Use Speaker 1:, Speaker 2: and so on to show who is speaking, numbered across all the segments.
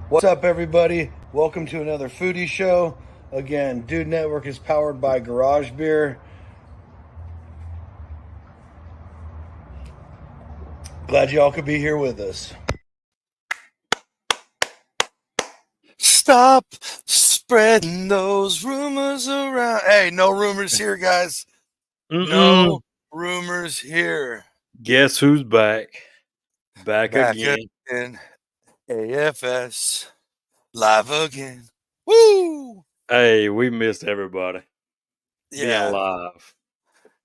Speaker 1: What's up, everybody? Welcome to another foodie show. Again, Dude Network is powered by Garage Beer. Glad y'all could be here with us. Stop spreading those rumors around. Hey, no rumors here, guys. No rumors here.
Speaker 2: Guess who's back? Back again.
Speaker 1: In AFS. Live again. Woo!
Speaker 2: Hey, we missed everybody.
Speaker 1: Yeah.
Speaker 2: Being live.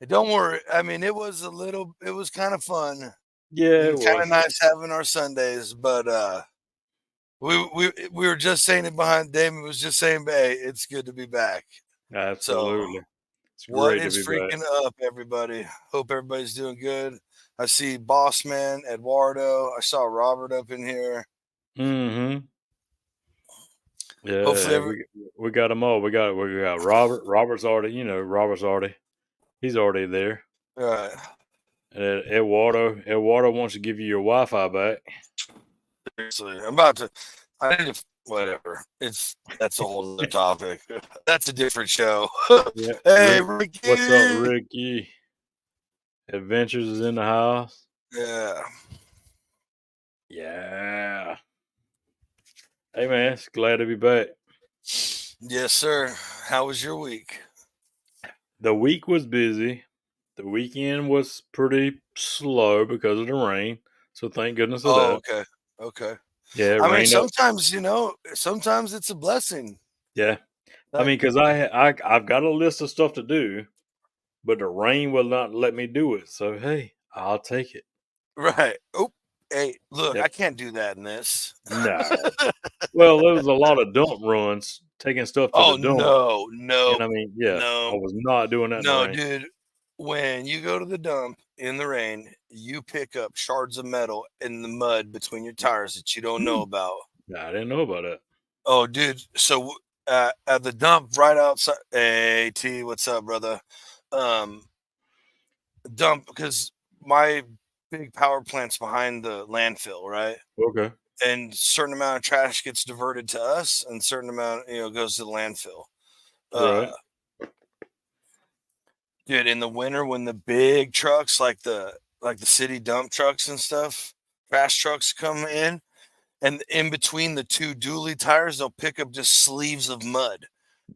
Speaker 1: Don't worry. I mean, it was kind of fun.
Speaker 2: Yeah, it
Speaker 1: Kind
Speaker 2: was.
Speaker 1: of nice having our Sundays, but we were just saying it behind Damon was just saying, hey, it's good to be back.
Speaker 2: Absolutely.
Speaker 1: So,
Speaker 2: It's
Speaker 1: what
Speaker 2: great to
Speaker 1: is
Speaker 2: be
Speaker 1: freaking
Speaker 2: back.
Speaker 1: up, everybody? Hope everybody's doing good. I see Boss Man, Eduardo. I saw Robert up in here.
Speaker 2: Mm-hmm. Yeah,
Speaker 1: Hopefully
Speaker 2: we got them all. We got Robert. Robert's already. He's already there.
Speaker 1: right.
Speaker 2: Eduardo wants to give you your Wi-Fi back.
Speaker 1: Seriously, I need to, whatever. That's a whole other topic. That's a different show.
Speaker 2: Yeah.
Speaker 1: Hey, Ricky.
Speaker 2: What's up, Ricky? Adventures is in the house.
Speaker 1: Yeah.
Speaker 2: Yeah. Hey man, it's glad to be back.
Speaker 1: Yes, sir. How was your week?
Speaker 2: The week was busy. The weekend was pretty slow because of the rain. So thank goodness of that.
Speaker 1: Okay. Okay.
Speaker 2: Yeah, it
Speaker 1: I mean,
Speaker 2: rained up.
Speaker 1: sometimes it's a blessing.
Speaker 2: Yeah. I mean, because I've got a list of stuff to do, but the rain will not let me do it. So hey, I'll take it.
Speaker 1: Right. Oh, hey, look,
Speaker 2: Yep.
Speaker 1: I can't do that in this.
Speaker 2: No. Well, there was a lot of dump runs, taking stuff to the dump.
Speaker 1: No,
Speaker 2: And I mean, yeah, I was not doing that in the
Speaker 1: no,
Speaker 2: rain.
Speaker 1: dude. When you go to the dump in the rain, you pick up shards of metal in the mud between your tires that you don't know about.
Speaker 2: I didn't know about that.
Speaker 1: Oh, dude. So at the dump right outside. Hey, T, what's up, brother? Dump because my big power plant's behind the landfill, right?
Speaker 2: Okay.
Speaker 1: And certain amount of trash gets diverted to us, and certain amount, goes to the landfill.
Speaker 2: Right.
Speaker 1: Dude, in the winter when the big trucks like the city dump trucks and stuff, trash trucks come in, and in between the two dually tires, they'll pick up just sleeves of mud,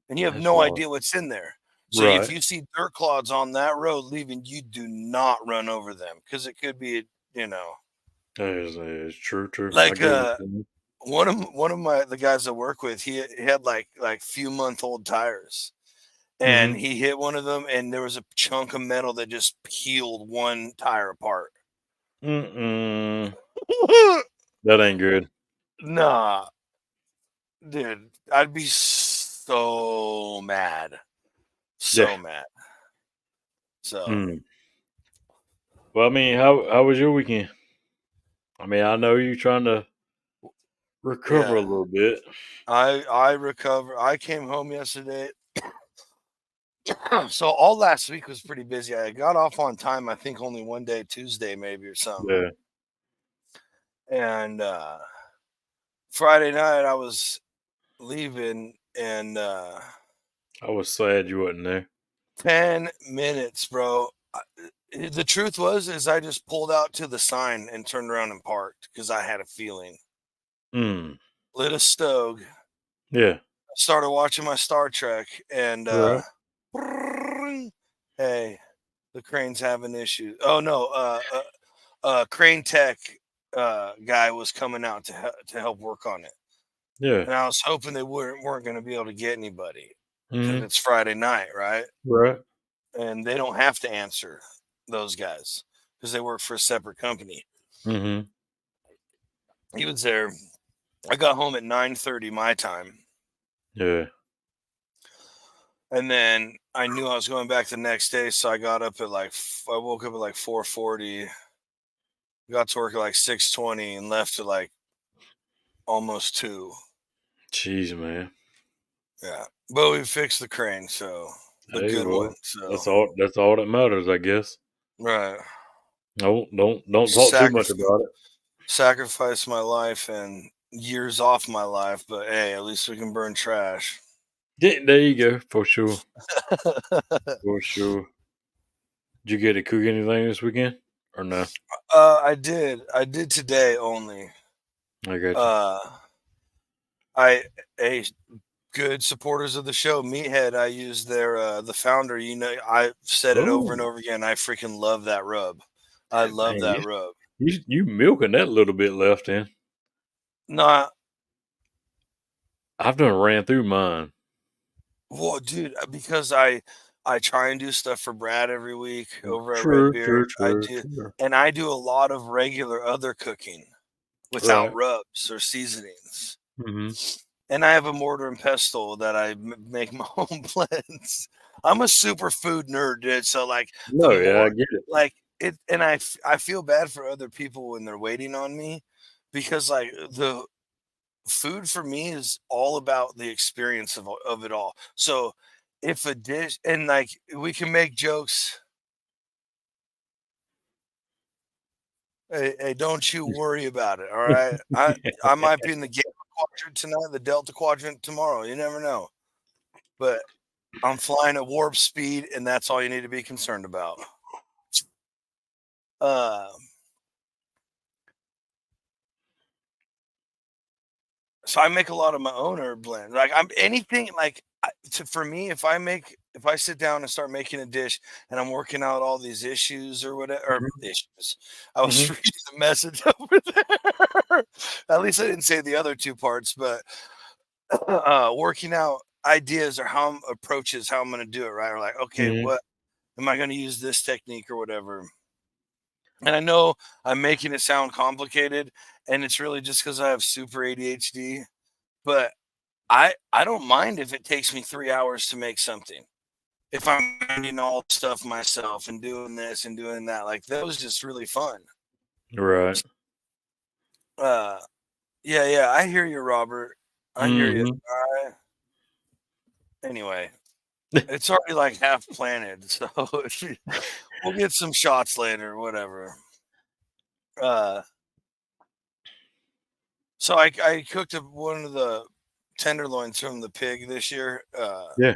Speaker 1: and you have
Speaker 2: That's
Speaker 1: no
Speaker 2: wild.
Speaker 1: idea what's in there. So if
Speaker 2: Right.
Speaker 1: you see dirt clods on that road leaving, you do not run over them because it could be,
Speaker 2: It's true. I
Speaker 1: like
Speaker 2: get what you mean.
Speaker 1: one of the guys I work with. He had like few month old tires, and
Speaker 2: Mhm.
Speaker 1: he hit one of them, and there was a chunk of metal that just peeled one tire apart.
Speaker 2: That ain't good.
Speaker 1: Nah, dude, I'd be so mad.
Speaker 2: Yeah.
Speaker 1: So mad. So
Speaker 2: Mm. Well, I mean, how was your weekend? I mean, I know you're trying to recover a
Speaker 1: yeah,
Speaker 2: little bit.
Speaker 1: I recover. I came home yesterday. So all last week was pretty busy. I got off on time, I think only one day, Tuesday maybe or something.
Speaker 2: Yeah.
Speaker 1: And Friday night I was leaving, and
Speaker 2: I was sad you wasn't there.
Speaker 1: 10 minutes, bro. The truth is I just pulled out to the sign and turned around and parked because I had a feeling.
Speaker 2: Mm.
Speaker 1: Lit a stove,
Speaker 2: Yeah.
Speaker 1: started watching my Star Trek, and
Speaker 2: Right.
Speaker 1: hey, the crane's having issues. Oh no, crane tech guy was coming out to help work on it,
Speaker 2: Yeah.
Speaker 1: and I was hoping they weren't going to be able to get anybody because
Speaker 2: Mhm.
Speaker 1: it's Friday night, right?
Speaker 2: Right.
Speaker 1: And they don't have to answer, those guys, because they work for a separate company.
Speaker 2: Mhm.
Speaker 1: He was there. I got home at 9:30 my time,
Speaker 2: Yeah.
Speaker 1: and then I knew I was going back the next day, so I woke up at like 4:40, got to work at like 6:20, and left at like almost 2.
Speaker 2: Jeez, man.
Speaker 1: Yeah, but we fixed the crane, so the
Speaker 2: Hey,
Speaker 1: good one.
Speaker 2: well,
Speaker 1: So
Speaker 2: that's all that matters, I guess.
Speaker 1: right,
Speaker 2: No, don't talk too much
Speaker 1: sacrifice
Speaker 2: about it.
Speaker 1: sacrifice my life and years off my life, but hey, at least we can burn trash.
Speaker 2: There you go, for sure. For sure. Did you get to cook anything this weekend? Or no?
Speaker 1: I did. I did today only.
Speaker 2: I got you.
Speaker 1: Uh, I a good supporters of the show, Meathead. I used their the founder. You know, I said it over and
Speaker 2: Oh,
Speaker 1: over again. I freaking love that rub. I love
Speaker 2: man,
Speaker 1: that rub.
Speaker 2: you milking that little bit left in.
Speaker 1: Not
Speaker 2: I've done ran through mine.
Speaker 1: well, dude, because I try and do stuff for Brad every week over at Red
Speaker 2: True,
Speaker 1: Beard.
Speaker 2: true,
Speaker 1: I
Speaker 2: true,
Speaker 1: do,
Speaker 2: true.
Speaker 1: and I do a lot of regular other cooking without
Speaker 2: Right.
Speaker 1: rubs or seasonings.
Speaker 2: Mm-hmm.
Speaker 1: And I have a mortar and pestle that I make my own blends. I'm a super food nerd, dude. So like the
Speaker 2: No, yeah, I
Speaker 1: more
Speaker 2: get it.
Speaker 1: like it, and I feel bad for other people when they're waiting on me because like the food for me is all about the experience of it all. So if a dish and like we can make jokes. Hey, don't you worry about it. All right. I might be in the Gamma quadrant tonight, the Delta quadrant tomorrow. You never know. But I'm flying at warp speed, and that's all you need to be concerned about. Uh, so I make a lot of my own herb blend. Like I'm anything like for me, if I sit down and start making a dish and I'm working out all these issues or whatever or
Speaker 2: Mhm,
Speaker 1: issues, I was
Speaker 2: mhm.
Speaker 1: reading the message over there. At least I didn't say the other two parts, but working out ideas or approaches how I'm going to do it. Right, or like okay,
Speaker 2: Mhm.
Speaker 1: what am I going to use this technique or whatever. And I know I'm making it sound complicated, and it's really just because I have super ADHD. But I don't mind if it takes me 3 hours to make something. If I'm finding all the stuff myself and doing this and doing that, like that was just really fun.
Speaker 2: Right.
Speaker 1: Uh, yeah, I hear you, Robert. I hear you.
Speaker 2: Mhm.
Speaker 1: All right. Anyway, it's already like half planted, so we'll get some shots later, whatever. Uh, So I cooked up one of the tenderloins from the pig this year
Speaker 2: Yeah,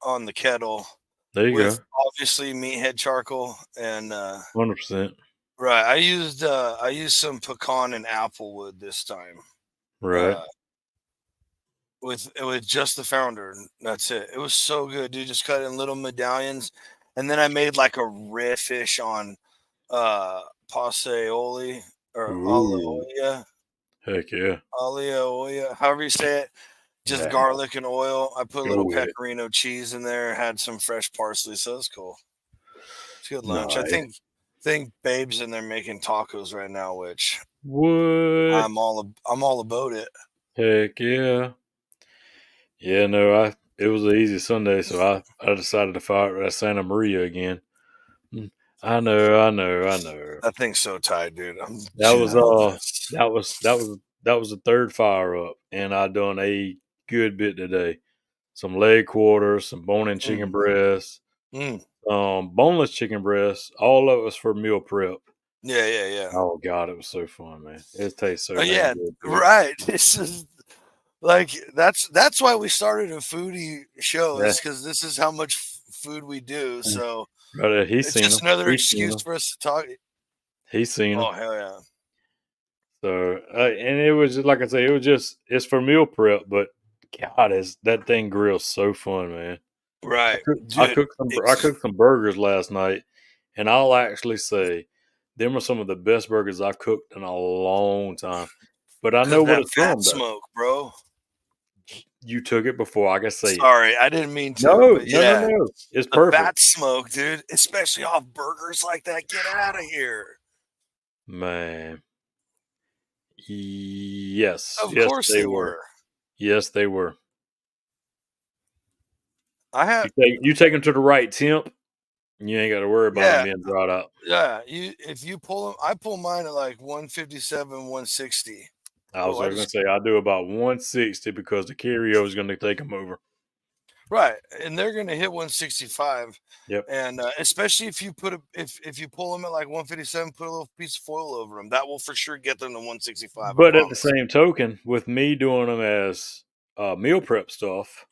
Speaker 1: on the kettle
Speaker 2: there you
Speaker 1: with
Speaker 2: go.
Speaker 1: obviously meathead charcoal and
Speaker 2: 100%.
Speaker 1: right. I used some pecan and apple wood this time
Speaker 2: Right.
Speaker 1: uh, with just the founder. That's it. It was so good, dude. Just cut in little medallions, and then I made like a riffish on paseoli or
Speaker 2: Ooh, heck yeah.
Speaker 1: alio, however you say it. Just
Speaker 2: Yeah.
Speaker 1: garlic and oil. I put a little
Speaker 2: Oh, yeah.
Speaker 1: pecorino cheese in there, had some fresh parsley, so it's cool. It's a good lunch.
Speaker 2: Nice.
Speaker 1: Think Babe's in there making tacos right now, which
Speaker 2: What?
Speaker 1: I'm all about it.
Speaker 2: Heck yeah. Yeah, no, it was an easy Sunday, so I decided to fire at Santa Maria again. Mm, I know.
Speaker 1: That thing's so tight, dude. I'm
Speaker 2: That was
Speaker 1: jealous.
Speaker 2: that was the third fire up, and I done a good bit today. Some leg quarters, some bone-in chicken
Speaker 1: Mm,
Speaker 2: breasts,
Speaker 1: mm.
Speaker 2: boneless chicken breasts. All of it was for meal prep.
Speaker 1: Yeah.
Speaker 2: Oh god, it was so fun, man. It tastes so
Speaker 1: Oh
Speaker 2: damn
Speaker 1: yeah,
Speaker 2: good too.
Speaker 1: right. This is like that's why we started a foodie show
Speaker 2: Yeah,
Speaker 1: is because this is how much food we do. So
Speaker 2: but he's
Speaker 1: it's
Speaker 2: seen
Speaker 1: just
Speaker 2: them.
Speaker 1: another
Speaker 2: He's seen
Speaker 1: excuse
Speaker 2: them.
Speaker 1: for us to talk.
Speaker 2: He's seen them.
Speaker 1: Oh hell yeah.
Speaker 2: So, and it was just like I say, it's for meal prep, but God, is that thing grills so fun, man.
Speaker 1: Right,
Speaker 2: I
Speaker 1: dude.
Speaker 2: cooked some burgers last night, and I'll actually say them are some of the best burgers I've cooked in a long time. But I know
Speaker 1: Because
Speaker 2: what
Speaker 1: that
Speaker 2: it's
Speaker 1: fat
Speaker 2: from, though.
Speaker 1: smoke, bro.
Speaker 2: You took it before I can say it.
Speaker 1: Sorry, I didn't mean to,
Speaker 2: No,
Speaker 1: but
Speaker 2: no, no,
Speaker 1: yeah,
Speaker 2: no. It's
Speaker 1: the
Speaker 2: perfect,
Speaker 1: fat smoke, dude, especially off burgers like that. Get out of here.
Speaker 2: man. Yes,
Speaker 1: Of
Speaker 2: yes,
Speaker 1: course
Speaker 2: they
Speaker 1: they
Speaker 2: were.
Speaker 1: were.
Speaker 2: Yes, they were.
Speaker 1: I have,
Speaker 2: You take them to the right temp, you ain't got to worry about them
Speaker 1: yeah,
Speaker 2: being dried out.
Speaker 1: yeah. If you pull them, I pull mine at like 157, 160.
Speaker 2: I
Speaker 1: Oh,
Speaker 2: was
Speaker 1: I
Speaker 2: going to
Speaker 1: just
Speaker 2: say I do about 160 because the carryover is going to take them over.
Speaker 1: Right, and they're gonna hit 165,
Speaker 2: Yep.
Speaker 1: and especially if you put if you pull them at like 157, put a little piece of foil over them. That will for sure get them to 165. I
Speaker 2: But at the
Speaker 1: promise.
Speaker 2: same token, with me doing them as meal prep stuff,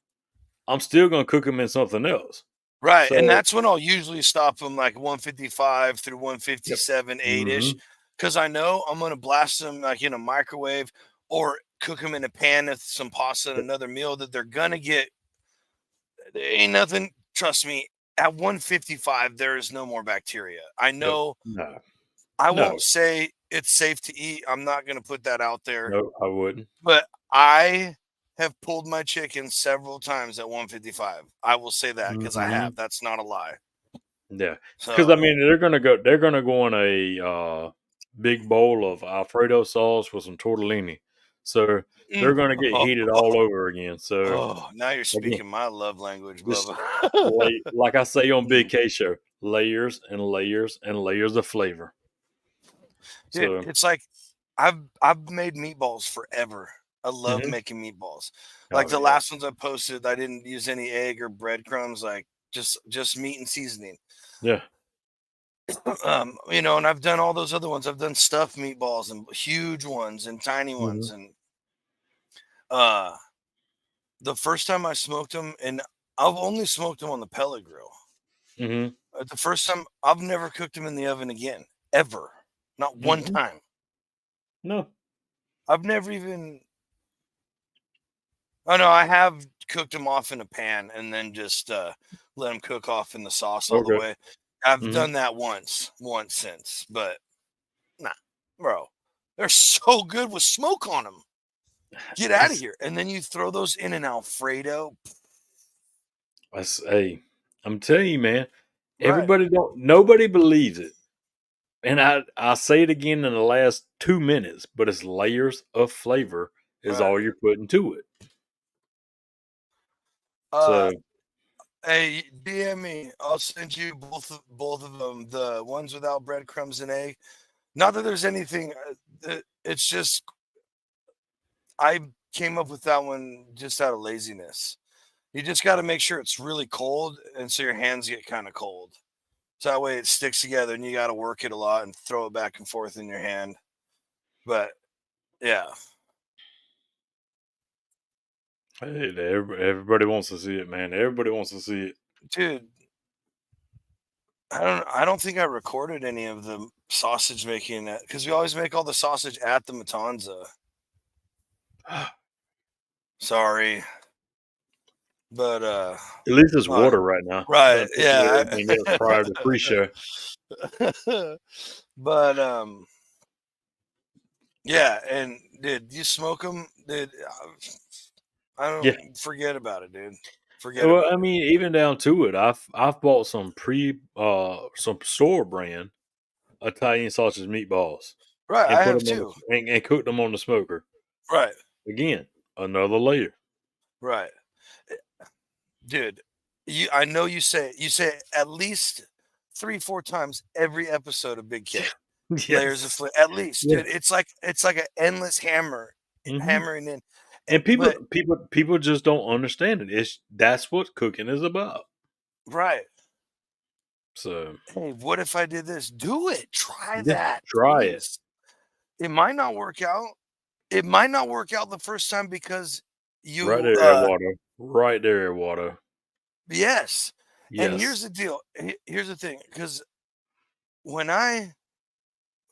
Speaker 2: I'm still gonna cook them in something else.
Speaker 1: Right, and
Speaker 2: So,
Speaker 1: that's when I'll usually stop them like 155 through
Speaker 2: yep.
Speaker 1: 157, 8 ish,
Speaker 2: Hmm.
Speaker 1: because I know I'm gonna blast them like in a microwave or cook them in a pan with some pasta and
Speaker 2: Yep.
Speaker 1: another meal that they're gonna get. There ain't nothing. Trust me. At 155, there is no more bacteria. I
Speaker 2: Yep.
Speaker 1: know.
Speaker 2: No.
Speaker 1: I
Speaker 2: No.
Speaker 1: won't say it's safe to eat. I'm not gonna put that out there,
Speaker 2: No. I wouldn't.
Speaker 1: but I have pulled my chicken several times at 155. I will say that because I
Speaker 2: Hmm.
Speaker 1: have. That's not a lie.
Speaker 2: Yeah. Because I
Speaker 1: So,
Speaker 2: mean, they're gonna go. They're gonna go in a big bowl of Alfredo sauce with some tortellini. So they're gonna get heated all over again. So
Speaker 1: oh, now you're
Speaker 2: again,
Speaker 1: speaking my love language,
Speaker 2: just
Speaker 1: Bubba.
Speaker 2: like I say on Big
Speaker 1: Mm.
Speaker 2: K Show, layers and layers and layers of flavor.
Speaker 1: Dude,
Speaker 2: So,
Speaker 1: it's like I've made meatballs forever. I love
Speaker 2: mhm.
Speaker 1: making meatballs. Like
Speaker 2: Oh
Speaker 1: the
Speaker 2: yeah,
Speaker 1: last ones I posted, I didn't use any egg or breadcrumbs, like just meat and seasoning.
Speaker 2: yeah.
Speaker 1: And I've done all those other ones. I've done stuffed meatballs and huge ones and tiny
Speaker 2: Hmm.
Speaker 1: ones. And uh the first time I smoked them, and I've only smoked them on the pellet grill.
Speaker 2: Hmm.
Speaker 1: The first time I've never cooked them in the oven again, ever. Not one
Speaker 2: Hmm.
Speaker 1: time.
Speaker 2: No.
Speaker 1: I've never even Oh, no, I have cooked them off in a pan and then just, let them cook off in the sauce all the
Speaker 2: Okay.
Speaker 1: way. I've
Speaker 2: Hmm.
Speaker 1: done that once since, but nah, bro. They're so good with smoke on them. Get out of
Speaker 2: It's,
Speaker 1: here, and then you throw those in an Alfredo.
Speaker 2: hey, I'm telling you, man.
Speaker 1: Right,
Speaker 2: Nobody believes it. And I say it again in the last 2 minutes, but it's layers of flavor is
Speaker 1: right.
Speaker 2: all you're putting to it.
Speaker 1: Uh,
Speaker 2: So
Speaker 1: hey, DM me. I'll send you both of them, the ones without breadcrumbs and egg. Not that there's anything, it's just I came up with that one just out of laziness. You just got to make sure it's really cold, and so your hands get kind of cold. So that way it sticks together, and you got to work it a lot and throw it back and forth in your hand. But yeah,
Speaker 2: hey, everybody wants to see it, man. Everybody wants to see
Speaker 1: dude, I don't think I recorded any of the sausage making because we always make all the sausage at the Matanza.
Speaker 2: it.
Speaker 1: Sorry, but
Speaker 2: At least it's
Speaker 1: uh
Speaker 2: water right now.
Speaker 1: right,
Speaker 2: Done took away
Speaker 1: yeah.
Speaker 2: everything else prior to pre-show.
Speaker 1: But yeah, and dude, you smoke them, dude. I
Speaker 2: Yeah.
Speaker 1: don't forget about it, dude. Forget
Speaker 2: Well, I
Speaker 1: about it.
Speaker 2: mean, even down to it, I've bought some store brand Italian sausage meatballs
Speaker 1: Right,
Speaker 2: and
Speaker 1: I
Speaker 2: put
Speaker 1: have
Speaker 2: them on
Speaker 1: too.
Speaker 2: and cooked them on the smoker.
Speaker 1: Right,
Speaker 2: Again, another layer.
Speaker 1: right, dude. I know you say it at least 3, 4 times every episode of Big K. Layers of
Speaker 2: Yes.
Speaker 1: flavor, at least,
Speaker 2: Yeah.
Speaker 1: dude. It's like an endless
Speaker 2: Hmm.
Speaker 1: hammering in.
Speaker 2: And
Speaker 1: But
Speaker 2: people just don't understand it. That's what cooking is about.
Speaker 1: right,
Speaker 2: So
Speaker 1: hey, what if I did this? Do it. Try
Speaker 2: yeah,
Speaker 1: that,
Speaker 2: try it.
Speaker 1: please. It might not work out. It might not work out the first time because
Speaker 2: Right
Speaker 1: you
Speaker 2: there, Eduardo. Right there, Eduardo.
Speaker 1: yes. And here's
Speaker 2: Yes.
Speaker 1: the deal. Here's the thing, because when I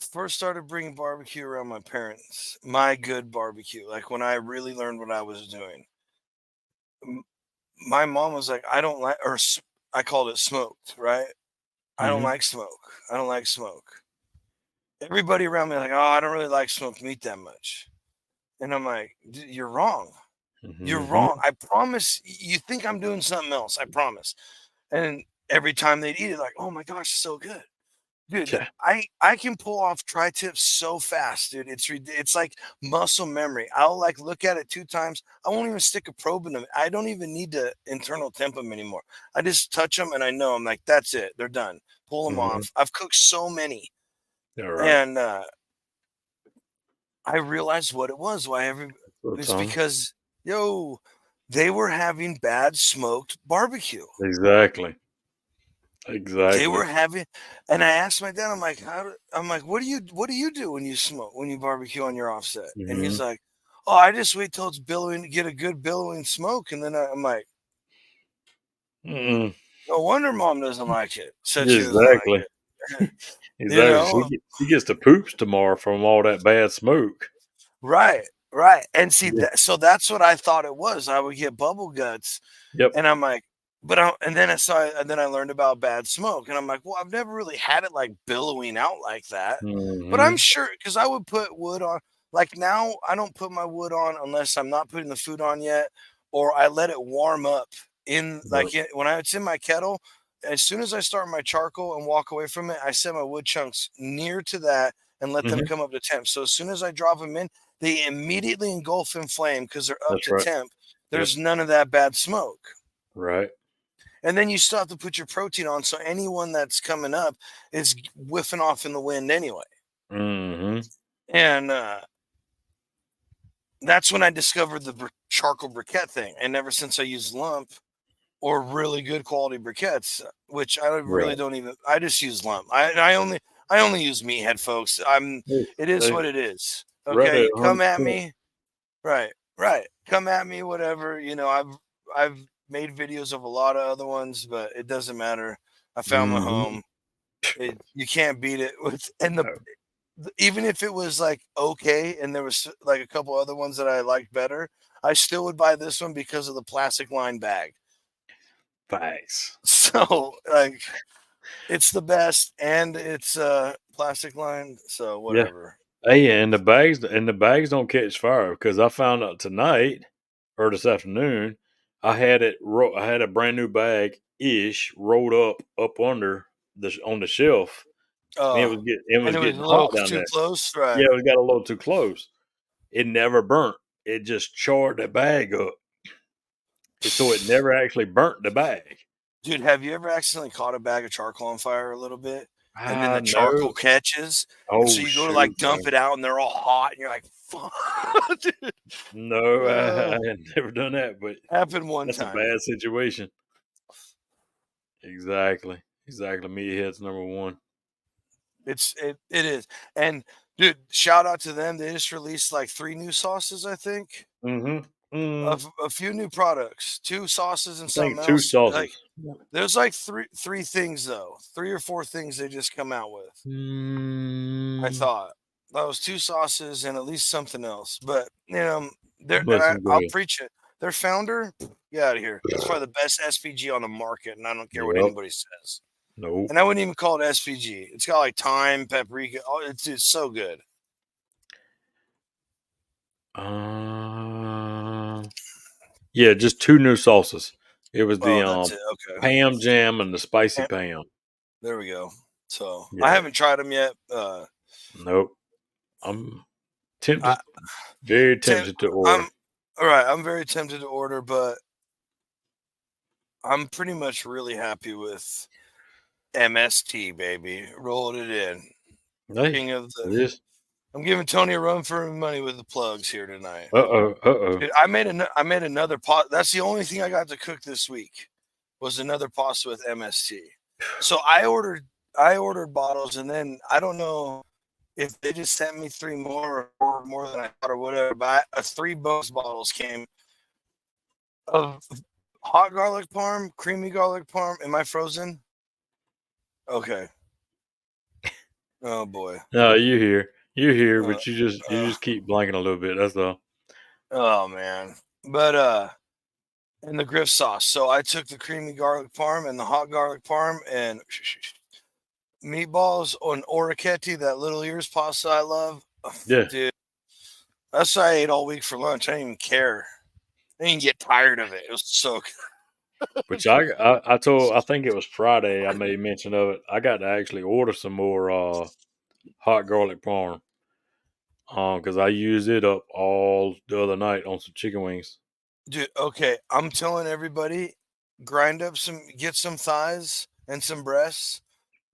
Speaker 1: first started bringing barbecue around my parents, my good barbecue, like when I really learned what I was doing, m- my mom was like, I don't like, I called it smoked, right? I don't
Speaker 2: Hmm.
Speaker 1: like smoke. I don't like smoke. Everybody around me, like, oh, I don't really like smoked meat that much. And I'm like, You're wrong. You're wrong.
Speaker 2: Hmm.
Speaker 1: I promise. You think I'm doing something else. I promise." And every time they'd eat it, like, "Oh my gosh, so good." Dude,
Speaker 2: Yeah.
Speaker 1: I can pull off tri-tips so fast, dude. It's like muscle memory. I'll like look at it 2 times. I won't even stick a probe in them. I don't even need to internal temp them anymore. I just touch them and I know I'm like, that's it. They're done. Pull them
Speaker 2: Hmm.
Speaker 1: off. I've cooked so many,
Speaker 2: All right.
Speaker 1: and I realized what it was. Why every
Speaker 2: So,
Speaker 1: it's
Speaker 2: Tom.
Speaker 1: because yo, they were having bad smoked barbecue.
Speaker 2: Exactly.
Speaker 1: They
Speaker 2: Exactly.
Speaker 1: were having, and I asked my dad, I'm like, what do you do when you barbecue on your offset? And he's
Speaker 2: Mhm.
Speaker 1: like, oh, I just wait till it's billowing, get a good billowing smoke, and then I'm like,
Speaker 2: Mm.
Speaker 1: no wonder mom doesn't like it. Said she doesn't like
Speaker 2: Exactly.
Speaker 1: it. You
Speaker 2: Exactly.
Speaker 1: know,
Speaker 2: She gets the poops tomorrow from all that bad smoke.
Speaker 1: right, right. And see
Speaker 2: Yeah.
Speaker 1: that, so that's what I thought it was. I would get bubble guts,
Speaker 2: Yep.
Speaker 1: and I'm like, and then and then I learned about bad smoke, and I'm like, well, I've never really had it like billowing out like that, but I'm
Speaker 2: Mhm.
Speaker 1: sure because I would put wood on. Like now, I don't put my wood on unless I'm not putting the food on yet, or I let it warm up
Speaker 2: Yep.
Speaker 1: when it's in my kettle. As soon as I start my charcoal and walk away from it, I set my wood chunks near to that and let them
Speaker 2: Mhm.
Speaker 1: come up to temp. So as soon as I drop them in, they immediately engulf in flame because they're up
Speaker 2: That's
Speaker 1: to
Speaker 2: right.
Speaker 1: temp.
Speaker 2: Yep.
Speaker 1: There's none of that bad smoke.
Speaker 2: Right.
Speaker 1: And then you still have to put your protein on, so anyone that's coming up is whiffing off in the wind anyway.
Speaker 2: Mhm.
Speaker 1: And that's when I discovered the charcoal briquette thing. And ever since I used lump or really good quality briquettes, which I really
Speaker 2: Right.
Speaker 1: don't even, I just use lump. I only use meathead, folks.
Speaker 2: Hey,
Speaker 1: It is
Speaker 2: hey,
Speaker 1: what it is.
Speaker 2: right there,
Speaker 1: Okay, come at
Speaker 2: 100%.
Speaker 1: me. Right, right. Come at me, whatever. I've made videos of a lot of other ones, but it doesn't matter. I found my
Speaker 2: Mhm.
Speaker 1: home. You can't beat it with, and even if it was like okay, and there was like a couple other ones that I liked better, I still would buy this one because of the plastic line bag.
Speaker 2: Facts.
Speaker 1: So like, it's the best, and it's plastic line. So
Speaker 2: Yeah.
Speaker 1: whatever.
Speaker 2: Hey, and the bags don't catch fire because I found out tonight or this afternoon, I had a brand new bag ish rolled up under on the shelf, and
Speaker 1: Uh,
Speaker 2: it
Speaker 1: and
Speaker 2: was
Speaker 1: it was
Speaker 2: getting
Speaker 1: a little
Speaker 2: hot down
Speaker 1: too
Speaker 2: there.
Speaker 1: close, right?
Speaker 2: Yeah, we got a little too close. It never burnt. It just charred the bag up, so it never actually burnt the bag.
Speaker 1: Dude, have you ever accidentally caught a bag of charcoal on fire a little bit, and then
Speaker 2: Ah,
Speaker 1: the charcoal
Speaker 2: no.
Speaker 1: catches, and so
Speaker 2: Oh
Speaker 1: you go to like
Speaker 2: shoot,
Speaker 1: dump
Speaker 2: no,
Speaker 1: it out, and they're all hot, and you're like, "Fuck!" Dude.
Speaker 2: no, I
Speaker 1: Uh,
Speaker 2: had never done that, but
Speaker 1: happened one
Speaker 2: that's a
Speaker 1: time.
Speaker 2: bad situation. Exactly, exactly. Meathead's number one.
Speaker 1: It is, and dude, shout out to them. They just released like 3 new sauces, I think,
Speaker 2: Mhm. Mm,
Speaker 1: of a few new products, 2 sauces and
Speaker 2: I think
Speaker 1: something
Speaker 2: two
Speaker 1: else. Like
Speaker 2: sauces.
Speaker 1: there's like three things though, 3 or 4 things they just come out with. I
Speaker 2: Mm,
Speaker 1: thought that was 2 sauces and at least something else. But
Speaker 2: that must be
Speaker 1: I'll
Speaker 2: good.
Speaker 1: preach it. Their founder, get out of here. That's probably the best SPG on the market, and I don't care what
Speaker 2: Yep.
Speaker 1: anybody says.
Speaker 2: Nope.
Speaker 1: And I wouldn't even call it SPG. It's got like thyme, paprika. Oh, it's so good.
Speaker 2: Uh, yeah, just two new sauces. It was the
Speaker 1: Oh, that's it. Okay.
Speaker 2: Pam jam and the spicy
Speaker 1: Eh,
Speaker 2: Pam.
Speaker 1: there we go. So I
Speaker 2: Yeah.
Speaker 1: haven't tried them yet.
Speaker 2: Nope. I'm
Speaker 1: I,
Speaker 2: tempted. Very
Speaker 1: Tim,
Speaker 2: tempted to order.
Speaker 1: I'm all right. I'm very tempted to order, but I'm pretty much really happy with MST, baby. Rolled it in.
Speaker 2: Hey,
Speaker 1: King of the.
Speaker 2: it is.
Speaker 1: I'm giving Tony a run for his money with the plugs here tonight.
Speaker 2: Uh-oh. Uh-oh.
Speaker 1: Dude, I made another pot. That's the only thing I got to cook this week was another pasta with MST. So I ordered bottles, and then I don't know if they just sent me 3 more or more than I thought or whatever. But 3 bonus bottles came of hot garlic parm, creamy garlic parm. Am I frozen? Okay. Oh boy.
Speaker 2: No, you here. You're here,
Speaker 1: Uh,
Speaker 2: but you just
Speaker 1: uh,
Speaker 2: keep blanking a little bit. That's all.
Speaker 1: oh man. But and the Griff sauce. So I took the creamy garlic parm and the hot garlic parm and meatballs on orecchiette, that little ears pasta I love.
Speaker 2: Yeah.
Speaker 1: Dude, that's what I ate all week for lunch. I didn't even care. I didn't get tired of it. It was so
Speaker 2: Which I think it was Friday I made mention of it. I got to actually order some more hot garlic parm. Because I used it up all the other night on some chicken wings.
Speaker 1: Dude, okay. I'm telling everybody, get some thighs and some breasts,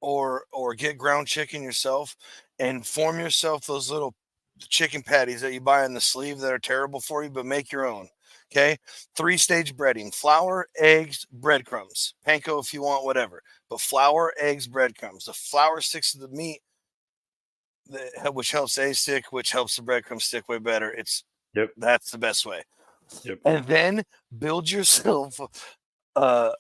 Speaker 1: or get ground chicken yourself, and form yourself those little chicken patties that you buy in the sleeve that are terrible for you, but make your own. Okay, 3-stage breading: flour, eggs, breadcrumbs, panko if you want, whatever. But flour, eggs, breadcrumbs. The flour sticks to the meat, which helps a stick, which helps the breadcrumbs stick way better.
Speaker 2: Yep.
Speaker 1: That's the best way.
Speaker 2: Yep.
Speaker 1: And then build yourself a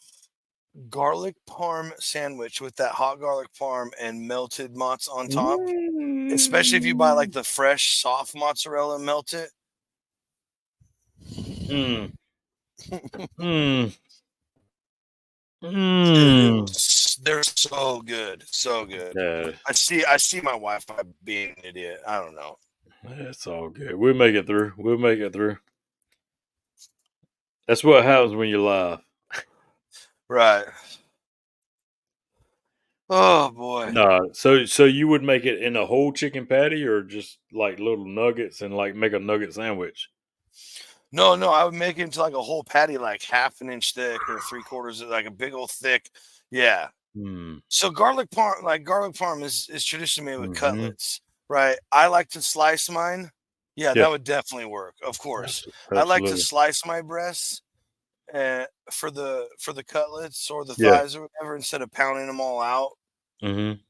Speaker 1: garlic parm sandwich with that hot garlic parm and melted mozz on top. Especially if you buy like the fresh soft mozzarella and melt it.
Speaker 2: Mm. Mm.
Speaker 1: Dude,
Speaker 2: Mm.
Speaker 1: they're so good, so good.
Speaker 2: Yeah,
Speaker 1: I see my Wi-Fi being an idiot. I don't know.
Speaker 2: it's all good. We'll make it through. We'll make it through. That's what happens when you laugh.
Speaker 1: Right. Oh boy.
Speaker 2: Nah, so you would make it in a whole chicken patty or just like little nuggets and like make a nugget sandwich?
Speaker 1: No, I would make it into like a whole patty, like half an inch thick or 3/4, like a big old thick. Yeah.
Speaker 2: Hmm.
Speaker 1: So garlic parm is traditionally made with
Speaker 2: Mm-hmm.
Speaker 1: cutlets, right? I like to slice mine. Yeah,
Speaker 2: Yeah,
Speaker 1: that would definitely work. Of course, I like to
Speaker 2: absolutely.
Speaker 1: slice my breasts for the cutlets or the
Speaker 2: Yeah.
Speaker 1: thighs or whatever instead of pounding them all out.
Speaker 2: Mm-hmm.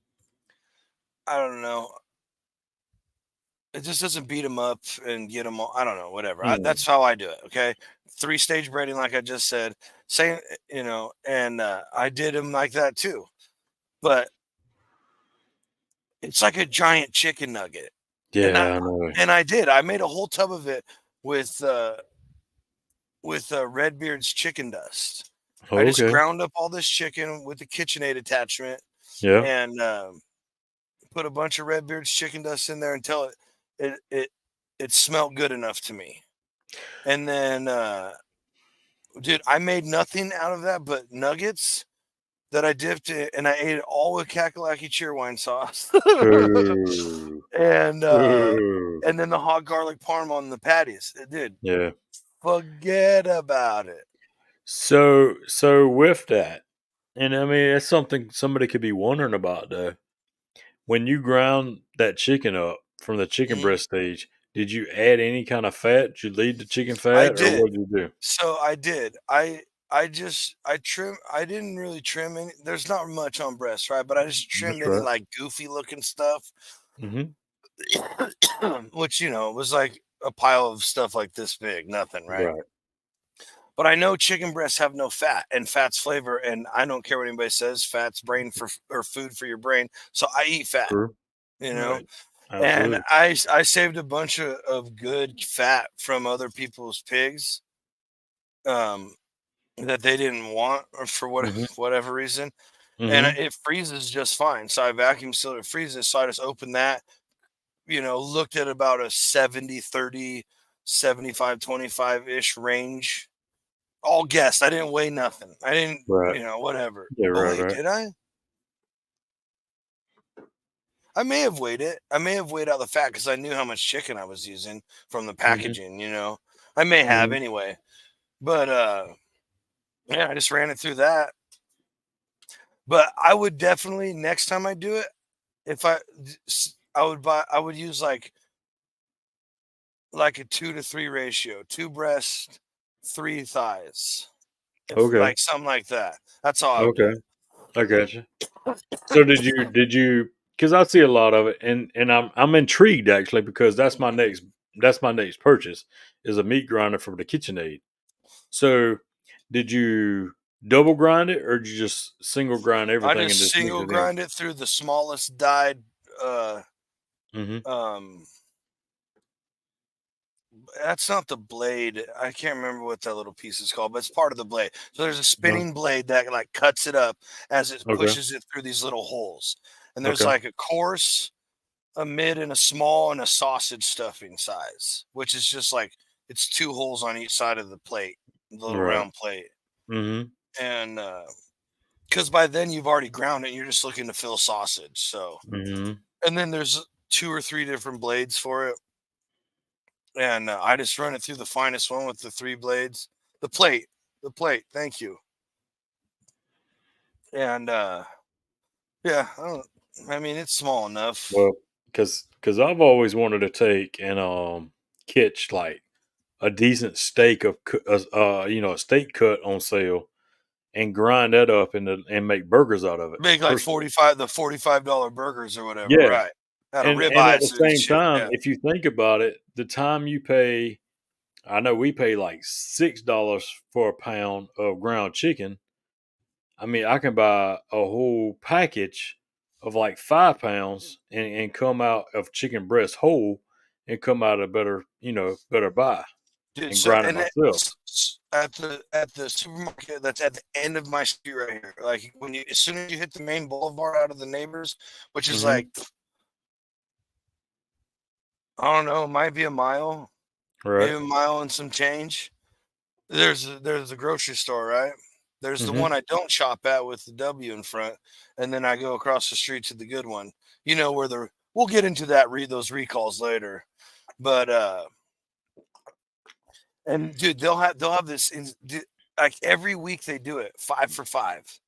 Speaker 1: I don't know. It just doesn't beat them up and get them all. I don't know. Whatever.
Speaker 2: Mm.
Speaker 1: That's how I do it. Okay, 3-stage breading, like I just said. Same, and I did them like that too. But it's like a giant chicken nugget. And I
Speaker 2: Yeah, I know.
Speaker 1: and I did. I made a whole tub of it with Redbeard's chicken dust. I
Speaker 2: Oh,
Speaker 1: just
Speaker 2: okay.
Speaker 1: ground up all this chicken with the KitchenAid attachment
Speaker 2: Yeah.
Speaker 1: and put a bunch of Redbeard's chicken dust in there until it it it smelled good enough to me. And then dude, I made nothing out of that but nuggets that I dipped in, and I ate it all with Kakalaki cheerwine sauce.
Speaker 2: Ooh.
Speaker 1: and
Speaker 2: Ooh.
Speaker 1: and then the hot garlic parm on the patties. Dude,
Speaker 2: Yeah.
Speaker 1: forget about it.
Speaker 2: So with that, and I mean, it's something somebody could be wondering about though. When you ground that chicken up from the chicken
Speaker 1: Mhm.
Speaker 2: breast stage, did you add any kind of fat? Did you leave the chicken
Speaker 1: I
Speaker 2: fat, or
Speaker 1: did.
Speaker 2: what did you do?
Speaker 1: So I did. I didn't really trim any. There's not much on breast, right? But I just trimmed
Speaker 2: That's
Speaker 1: any
Speaker 2: right.
Speaker 1: like goofy looking stuff,
Speaker 2: Mm-hmm.
Speaker 1: which was like a pile of stuff like this big, nothing, right?
Speaker 2: Right.
Speaker 1: But I know chicken breasts have no fat, and fat's flavor, and I don't care what anybody says. Fat's brain for or food for your brain, so I eat fat,
Speaker 2: True.
Speaker 1: you know.
Speaker 2: Right.
Speaker 1: And
Speaker 2: Absolutely.
Speaker 1: I saved a bunch of good fat from other people's pigs, um, that they didn't want or for
Speaker 2: Mm-hmm.
Speaker 1: whatever reason, and
Speaker 2: Mm-hmm.
Speaker 1: it freezes just fine. So I vacuum sealed it, freezes. So I just opened that, looked at about a 70-30, 75-25 ish range. All guessed. I didn't weigh nothing. I didn't,
Speaker 2: Right.
Speaker 1: whatever.
Speaker 2: Yeah.
Speaker 1: Oh
Speaker 2: Right.
Speaker 1: wait,
Speaker 2: Right.
Speaker 1: did I? I may have weighed it. I may have weighed out the fat because I knew how much chicken I was using from the
Speaker 2: Mm-hmm.
Speaker 1: packaging. I may have
Speaker 2: Mm-hmm.
Speaker 1: anyway, but yeah, I just ran it through that. But I would definitely next time I do it, if I would use like a 2-to-3 ratio, 2 breasts, 3 thighs, if
Speaker 2: Okay.
Speaker 1: like something like that. That's how I would do
Speaker 2: Okay.
Speaker 1: it.
Speaker 2: I got you. So did you? Because I see a lot of it, and I'm intrigued actually because that's my next purchase is a meat grinder from the KitchenAid. So did you double grind it or did you just single grind
Speaker 1: I
Speaker 2: everything and
Speaker 1: just
Speaker 2: just mix
Speaker 1: single
Speaker 2: it in?
Speaker 1: grind it through the smallest dyed uh
Speaker 2: Mm-hmm.
Speaker 1: um that's not the blade. I can't remember what that little piece is called, but it's part of the blade. So there's a
Speaker 2: No.
Speaker 1: spinning blade that like cuts it up as it
Speaker 2: Okay.
Speaker 1: pushes it through these little holes. And there's
Speaker 2: Okay.
Speaker 1: like a coarse, a mid, and a small, and a sausage stuffing size, which is just like it's 2 holes on each side of the plate, the little
Speaker 2: Right.
Speaker 1: round plate.
Speaker 2: Mm-hmm.
Speaker 1: And because by then you've already ground it, you're just looking to fill sausage. So,
Speaker 2: Mm-hmm.
Speaker 1: and then there's 2 or 3 different blades for it. And I just run it through the finest one with the 3 blades. The plate, the plate. Thank you. And yeah, I mean it's small enough.
Speaker 2: Well, because I've always wanted to take and catch like a decent steak of a steak cut on sale and grind that up and make burgers out of it.
Speaker 1: Make like
Speaker 2: Personally,
Speaker 1: $45 burgers or whatever,
Speaker 2: yeah,
Speaker 1: right? Out of
Speaker 2: and at the
Speaker 1: ribeyes and
Speaker 2: same
Speaker 1: shit.
Speaker 2: time,
Speaker 1: Yeah.
Speaker 2: if you think about it, the time you pay, I know we pay like $6 for a pound of ground chicken. I mean, I can buy a whole package of like 5 pounds and come out of chicken breast whole and come out a better buy
Speaker 1: Dude,
Speaker 2: and
Speaker 1: so
Speaker 2: grind it myself.
Speaker 1: at the supermarket that's at the end of my street right here, like when you as soon as you hit the main boulevard out of the neighbors, which is
Speaker 2: Hmm.
Speaker 1: like I don't know, it might be a mile, maybe
Speaker 2: Right.
Speaker 1: a mile and some change. There's a grocery store, right? There's the
Speaker 2: Hmm.
Speaker 1: one I don't shop at with the W in front, and then I go across the street to the good one. You know where the we'll get into those recalls later, but and dude, they'll have this like every week they do it 5 for 5.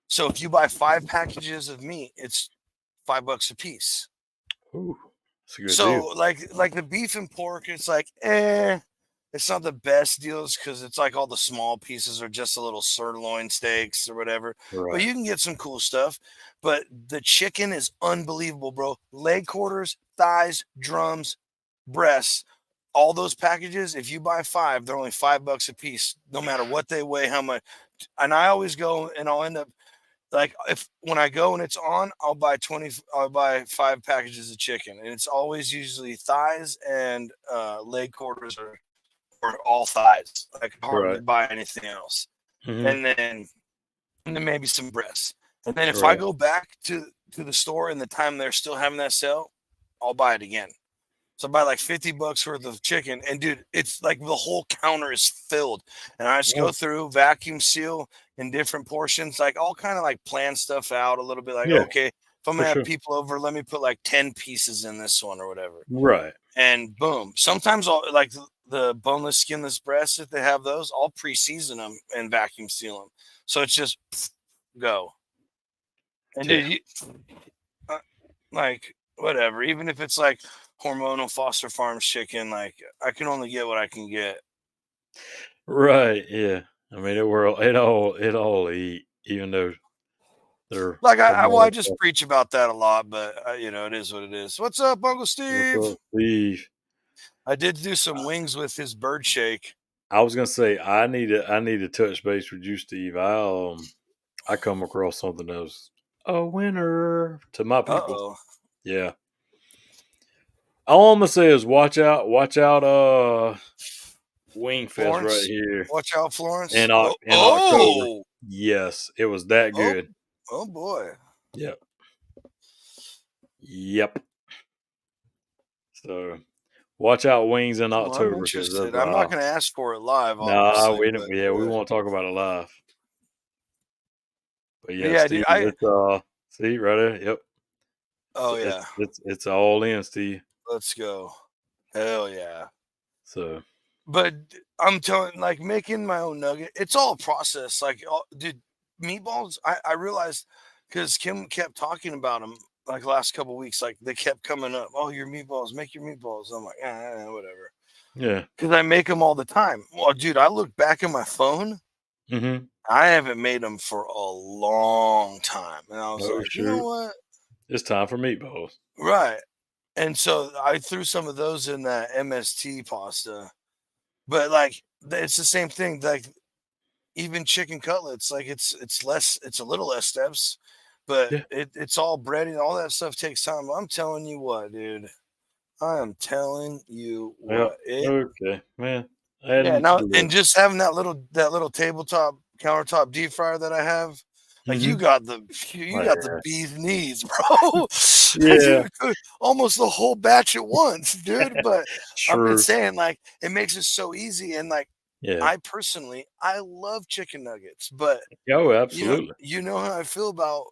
Speaker 1: So if you buy 5 packages of meat, it's $5 a piece.
Speaker 2: Ooh, that's a good deal.
Speaker 1: So like the beef and pork, it's like it's not the best deals because it's like all the small pieces are just a little sirloin steaks or whatever. But
Speaker 2: Right.
Speaker 1: you can get some cool stuff. But the chicken is unbelievable, bro. Leg quarters, thighs, drums, breasts, all those packages. If you buy 5, they're only $5 a piece, no matter what they weigh, how much. And I always go and I'll end up like if when I go and it's on, I'll buy 5 packages of chicken. And it's always usually thighs and leg quarters or all thighs. I can hardly
Speaker 2: Right.
Speaker 1: buy anything else.
Speaker 2: Hmm.
Speaker 1: And then maybe some breasts. And then if I
Speaker 2: Right.
Speaker 1: go back to the store and the time they're still having that sale, I'll buy it again. So I buy like $50 worth of chicken, and dude, it's like the whole counter is filled. And I just go
Speaker 2: Oh,
Speaker 1: through, vacuum seal in different portions, like all kind of like plan stuff out a little bit. Like,
Speaker 2: yeah,
Speaker 1: okay, if I'm
Speaker 2: for
Speaker 1: gonna have
Speaker 2: sure.
Speaker 1: people over, let me put like 10 pieces in this one or whatever.
Speaker 2: Right.
Speaker 1: And boom. Sometimes I'll like the boneless, skinless breasts if they have those. I'll pre-season them and vacuum seal them, so it's just go. And
Speaker 2: Yeah.
Speaker 1: dude, uh, like whatever, even if it's like hormonal Foster Farms chicken, like I can only get what I can get.
Speaker 2: Right. Yeah. I mean, it all eat, even though they're
Speaker 1: Like I
Speaker 2: hormonal
Speaker 1: just
Speaker 2: stuff.
Speaker 1: preach about that a lot, but it is what it is. What's up, Uncle
Speaker 2: What's
Speaker 1: Steve?
Speaker 2: up, Steve?
Speaker 1: I did do some wings with his bird shake.
Speaker 2: I was gonna say I need to touch base with you, Steve. I come across something else. A winner to my
Speaker 1: Uh
Speaker 2: people.
Speaker 1: oh,
Speaker 2: Yeah. All I'm gonna say is watch out, Wing Fest right
Speaker 1: Florence,
Speaker 2: here
Speaker 1: watch out, Florence.
Speaker 2: in
Speaker 1: Oh,
Speaker 2: In October.
Speaker 1: oh,
Speaker 2: Yes, it was that
Speaker 1: oh,
Speaker 2: good.
Speaker 1: oh boy.
Speaker 2: Yep. Yep. So watch out Wings in
Speaker 1: Well, I'm
Speaker 2: October because
Speaker 1: interested.
Speaker 2: that's
Speaker 1: I'm not going to ask for it live,
Speaker 2: nah,
Speaker 1: obviously, but
Speaker 2: we won't talk about it live. But yeah,
Speaker 1: yeah, dude.
Speaker 2: Steve, it's see right there. Yep.
Speaker 1: Oh
Speaker 2: It's
Speaker 1: yeah,
Speaker 2: it's all in, Steve.
Speaker 1: let's go. Hell yeah.
Speaker 2: So
Speaker 1: But I'm telling, like making my own nugget, it's all a process. Like, dude, meatballs. I realized because Kim kept talking about them like last couple weeks. Like they kept coming up. Oh, your meatballs, make your meatballs. I'm like, whatever.
Speaker 2: yeah.
Speaker 1: Because I make them all the time. Well, dude, I look back at my phone.
Speaker 2: Mm-hmm.
Speaker 1: I haven't made them for a long time, and I was
Speaker 2: Oh
Speaker 1: like, you know
Speaker 2: shoot.
Speaker 1: what?
Speaker 2: It's time for meatballs.
Speaker 1: Right. And so I threw some of those in that MST pasta. But like it's the same thing. Like even chicken cutlets, like it's a little less steps, but
Speaker 2: Yeah.
Speaker 1: it's all breading. All that stuff takes time. I'm telling you what, dude. I am telling you
Speaker 2: Yep.
Speaker 1: what it.
Speaker 2: Okay, man.
Speaker 1: Yeah.
Speaker 2: Adding to
Speaker 1: Now
Speaker 2: the
Speaker 1: and
Speaker 2: list.
Speaker 1: just having that little tabletop countertop deep fryer that I have. Like
Speaker 2: Mm-hmm.
Speaker 1: you
Speaker 2: Oh,
Speaker 1: got the
Speaker 2: yeah.
Speaker 1: bee's knees, bro. I
Speaker 2: Yeah.
Speaker 1: do almost the whole batch at once, dude. But I'm just
Speaker 2: True.
Speaker 1: saying, like, it makes it so easy. And like,
Speaker 2: Yeah.
Speaker 1: I personally, I love chicken nuggets, but
Speaker 2: Oh,
Speaker 1: you know,
Speaker 2: absolutely.
Speaker 1: you know how I feel about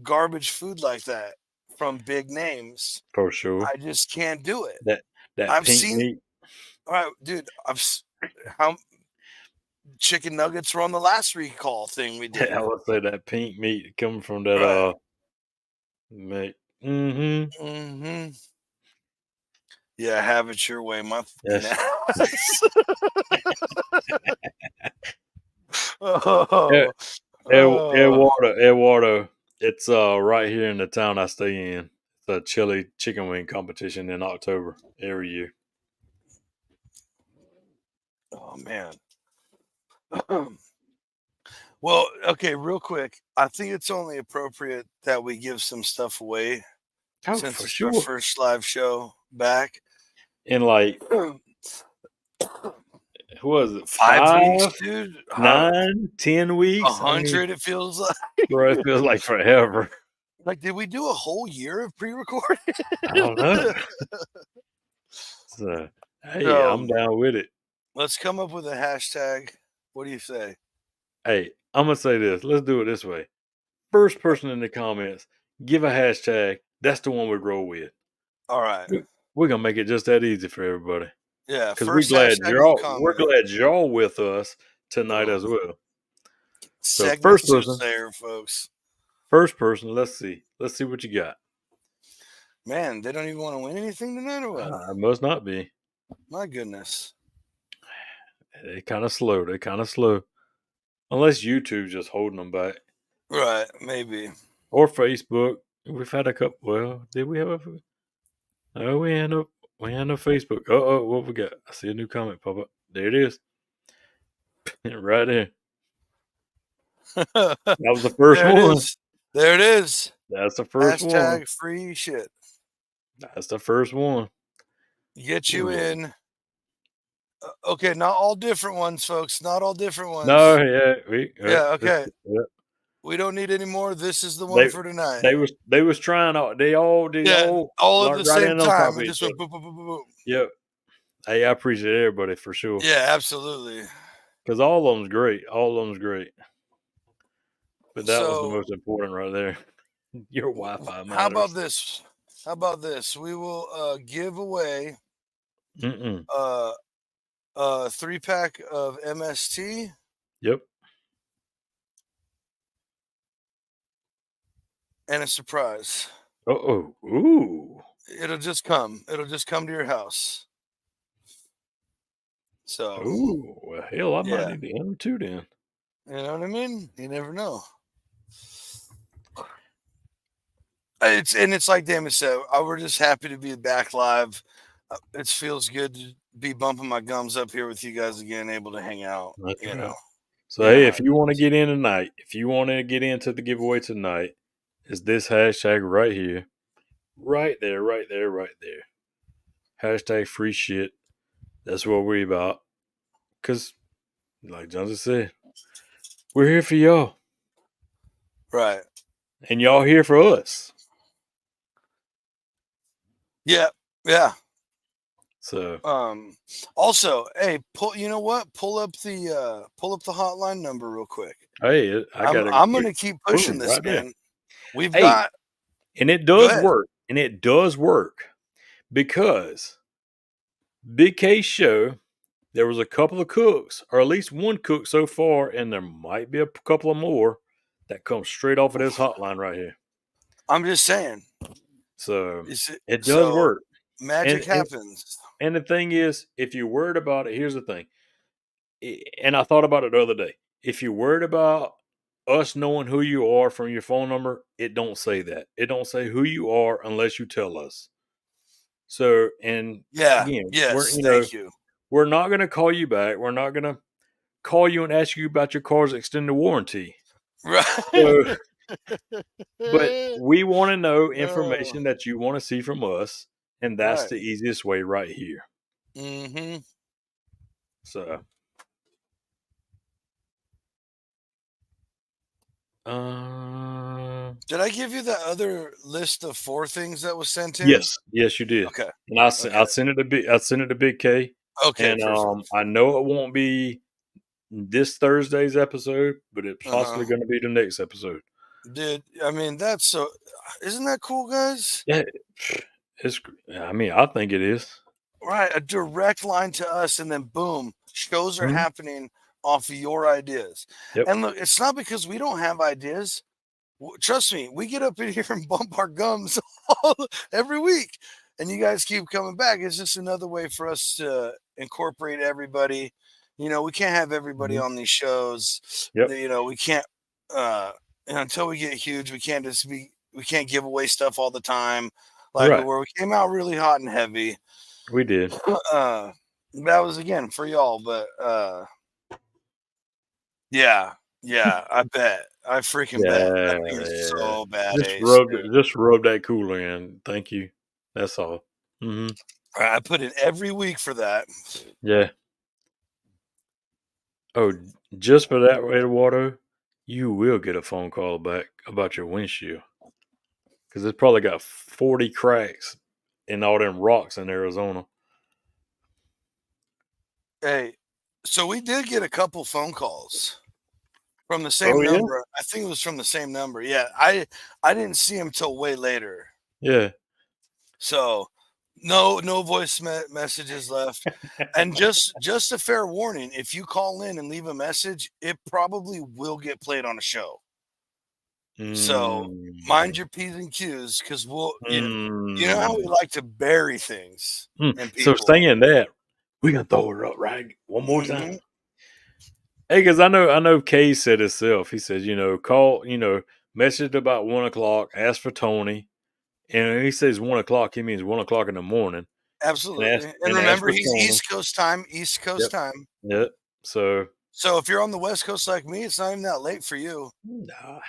Speaker 1: garbage food like that from big names.
Speaker 2: For sure.
Speaker 1: I just can't do it.
Speaker 2: That that
Speaker 1: I've
Speaker 2: pink
Speaker 1: seen,
Speaker 2: meat.
Speaker 1: all right, dude. How chicken nuggets were on the last recall thing we did.
Speaker 2: I would say that pink meat coming from that
Speaker 1: Right.
Speaker 2: meat. Mm-hmm.
Speaker 1: Hmm. Yeah, have it your way, my fucking
Speaker 2: Yes.
Speaker 1: ass. Oh, oh.
Speaker 2: Eduardo. It's right here in the town I stay in. It's a chili chicken wing competition in October every year.
Speaker 1: Oh man. Well, okay, real quick. I think it's only appropriate that we give some stuff away
Speaker 2: Oh,
Speaker 1: since
Speaker 2: for
Speaker 1: it's our
Speaker 2: sure.
Speaker 1: first live show back.
Speaker 2: In like, who was it?
Speaker 1: 5 weeks,
Speaker 2: 5,
Speaker 1: dude.
Speaker 2: 9, 10 weeks? I mean,
Speaker 1: 100. It feels like.
Speaker 2: bro, it feels like forever.
Speaker 1: Like, did we do a whole year of pre-recorded?
Speaker 2: I don't know. So, hey,
Speaker 1: So
Speaker 2: I'm down with it.
Speaker 1: let's come up with a hashtag. What do you say?
Speaker 2: Hey, I'm gonna say this. Let's do it this way. First person in the comments, give a hashtag. That's the one we roll with.
Speaker 1: All right.
Speaker 2: We're gonna make it just that easy for everybody.
Speaker 1: Yeah.
Speaker 2: Because
Speaker 1: First hashtag in the
Speaker 2: we're
Speaker 1: comment.
Speaker 2: glad y'all with us tonight as
Speaker 1: Boom.
Speaker 2: well. So
Speaker 1: Segment soothsayer, folks.
Speaker 2: first person, let's see what you got.
Speaker 1: Man, they don't even want to win anything tonight or what?
Speaker 2: It must not be.
Speaker 1: My goodness.
Speaker 2: They kind of slow. Unless YouTube's just holding them back.
Speaker 1: Right, maybe.
Speaker 2: Or Facebook. We've had a couple. Well, did we have a? Oh, we had no Facebook. Oh, what we got? I see a new comment pop up. There it is. Right there. That was the first
Speaker 1: There it
Speaker 2: one.
Speaker 1: is. There it is.
Speaker 2: That's the first one.
Speaker 1: Hashtag free shit.
Speaker 2: That's the first one.
Speaker 1: Get you in. Okay, not all different ones, folks. Not all different ones.
Speaker 2: No, yeah,
Speaker 1: yeah, okay. We don't need any more. This is the one for tonight.
Speaker 2: They was trying all. They all
Speaker 1: all at the same time.
Speaker 2: And
Speaker 1: just went boom, boom, boom, boom, boom.
Speaker 2: Yep. Hey, I appreciate everybody for sure.
Speaker 1: Yeah, absolutely.
Speaker 2: Because all of them's great. But that was the most important right there. Your Wi-Fi matters.
Speaker 1: How about this? We will give away a 3-pack of MST.
Speaker 2: Yep.
Speaker 1: And a surprise.
Speaker 2: Ooh.
Speaker 1: It'll just come to your house. So.
Speaker 2: Ooh, well, hell, I might need to enter too then.
Speaker 1: You know what I mean? You never know. It's like Damon said. We're just happy to be back live. It feels good to be bumping my gums up here with you guys again, able to hang out.
Speaker 2: That's
Speaker 1: you
Speaker 2: right.
Speaker 1: know.
Speaker 2: So hey, if you want to get in tonight, if you want to get into the giveaway tonight, is this hashtag right here, right there. Hashtag free shit. That's what we're about. Cause, like Johnsy said, we're here for y'all.
Speaker 1: Right.
Speaker 2: And y'all here for us.
Speaker 1: Yeah. Yeah.
Speaker 2: So
Speaker 1: also, hey, you know what? Pull up the hotline number real quick.
Speaker 2: Hey,
Speaker 1: I'm gonna keep pushing this, man. We've got,
Speaker 2: and it does work. And it does work because Big K's show, there was a couple of cooks, or at least one cook so far, and there might be a couple of more that come straight off of this hotline right here.
Speaker 1: I'm just saying.
Speaker 2: So it does work.
Speaker 1: Magic happens.
Speaker 2: And the thing is, if you're worried about it, here's the thing. And I thought about it the other day. If you're worried about us knowing who you are from your phone number, it don't say that. It don't say who you are unless you tell us. So, and again,
Speaker 1: thank you.
Speaker 2: We're not going to call you back. We're not going to call you and ask you about your car's extended warranty.
Speaker 1: Right.
Speaker 2: So, but we want to know information that you want to see from us, and that's the easiest way right here.
Speaker 1: Mm-hmm.
Speaker 2: So,
Speaker 1: did I give you that other list of 4 things that was sent in?
Speaker 2: Yes, you did.
Speaker 1: Okay,
Speaker 2: and I sent it to Big K.
Speaker 1: Okay,
Speaker 2: and I know it won't be this Thursday's episode, but it's possibly going to be the next episode.
Speaker 1: Dude, I mean, that's so. Isn't that cool, guys?
Speaker 2: Yeah, I mean, I think it is.
Speaker 1: Right, a direct line to us, and then boom, shows are happening off of your ideas.
Speaker 2: Yep.
Speaker 1: And look, it's not because we don't have ideas. Trust me, we get up in here and bump our gums every week. and you guys keep coming back. It's just another way for us to incorporate everybody. We can't have everybody
Speaker 2: Mhm.
Speaker 1: on these shows.
Speaker 2: Yep.
Speaker 1: We can't until we get huge. We can't give away stuff all the time like we
Speaker 2: Right.
Speaker 1: were. We came out really hot and heavy.
Speaker 2: We did.
Speaker 1: That was again for y'all, but yeah, I bet. I freaking bet. That
Speaker 2: Yeah,
Speaker 1: thing is
Speaker 2: yeah.
Speaker 1: so bad
Speaker 2: Just
Speaker 1: ace,
Speaker 2: rub
Speaker 1: dude.
Speaker 2: just rub that cooler in. Thank you. That's all. Mhm.
Speaker 1: I put in every week for that.
Speaker 2: Yeah. Oh, just for that, Eduardo, you will get a phone call back about your windshield because it's probably got 40 cracks in all them rocks in Arizona.
Speaker 1: Hey, so we did get a couple phone calls from the
Speaker 2: Oh
Speaker 1: same
Speaker 2: yeah,
Speaker 1: number. I think it was from the same number. Yeah, I didn't see him till way later.
Speaker 2: yeah.
Speaker 1: So no voice messages left. And just a fair warning, if you call in and leave a message, it probably will get played on a show. So mind
Speaker 2: Mm.
Speaker 1: your P's and Q's because you know how we
Speaker 2: Mm.
Speaker 1: like to bury things and
Speaker 2: So
Speaker 1: people.
Speaker 2: saying that, we gonna throw it up right one more time.
Speaker 1: Hmm.
Speaker 2: Hey, because I know Kay said himself. He says, call, message about 1 o'clock, ask for Tony. And when he says 1 o'clock, he means 1 o'clock in the morning. And
Speaker 1: Absolutely.
Speaker 2: ask
Speaker 1: And
Speaker 2: and ask
Speaker 1: remember,
Speaker 2: for
Speaker 1: he's
Speaker 2: Tony.
Speaker 1: East Coast time, East Coast
Speaker 2: Yep.
Speaker 1: time.
Speaker 2: Yep. So
Speaker 1: So if you're on the West Coast like me, it's not even that late for you.
Speaker 2: nah.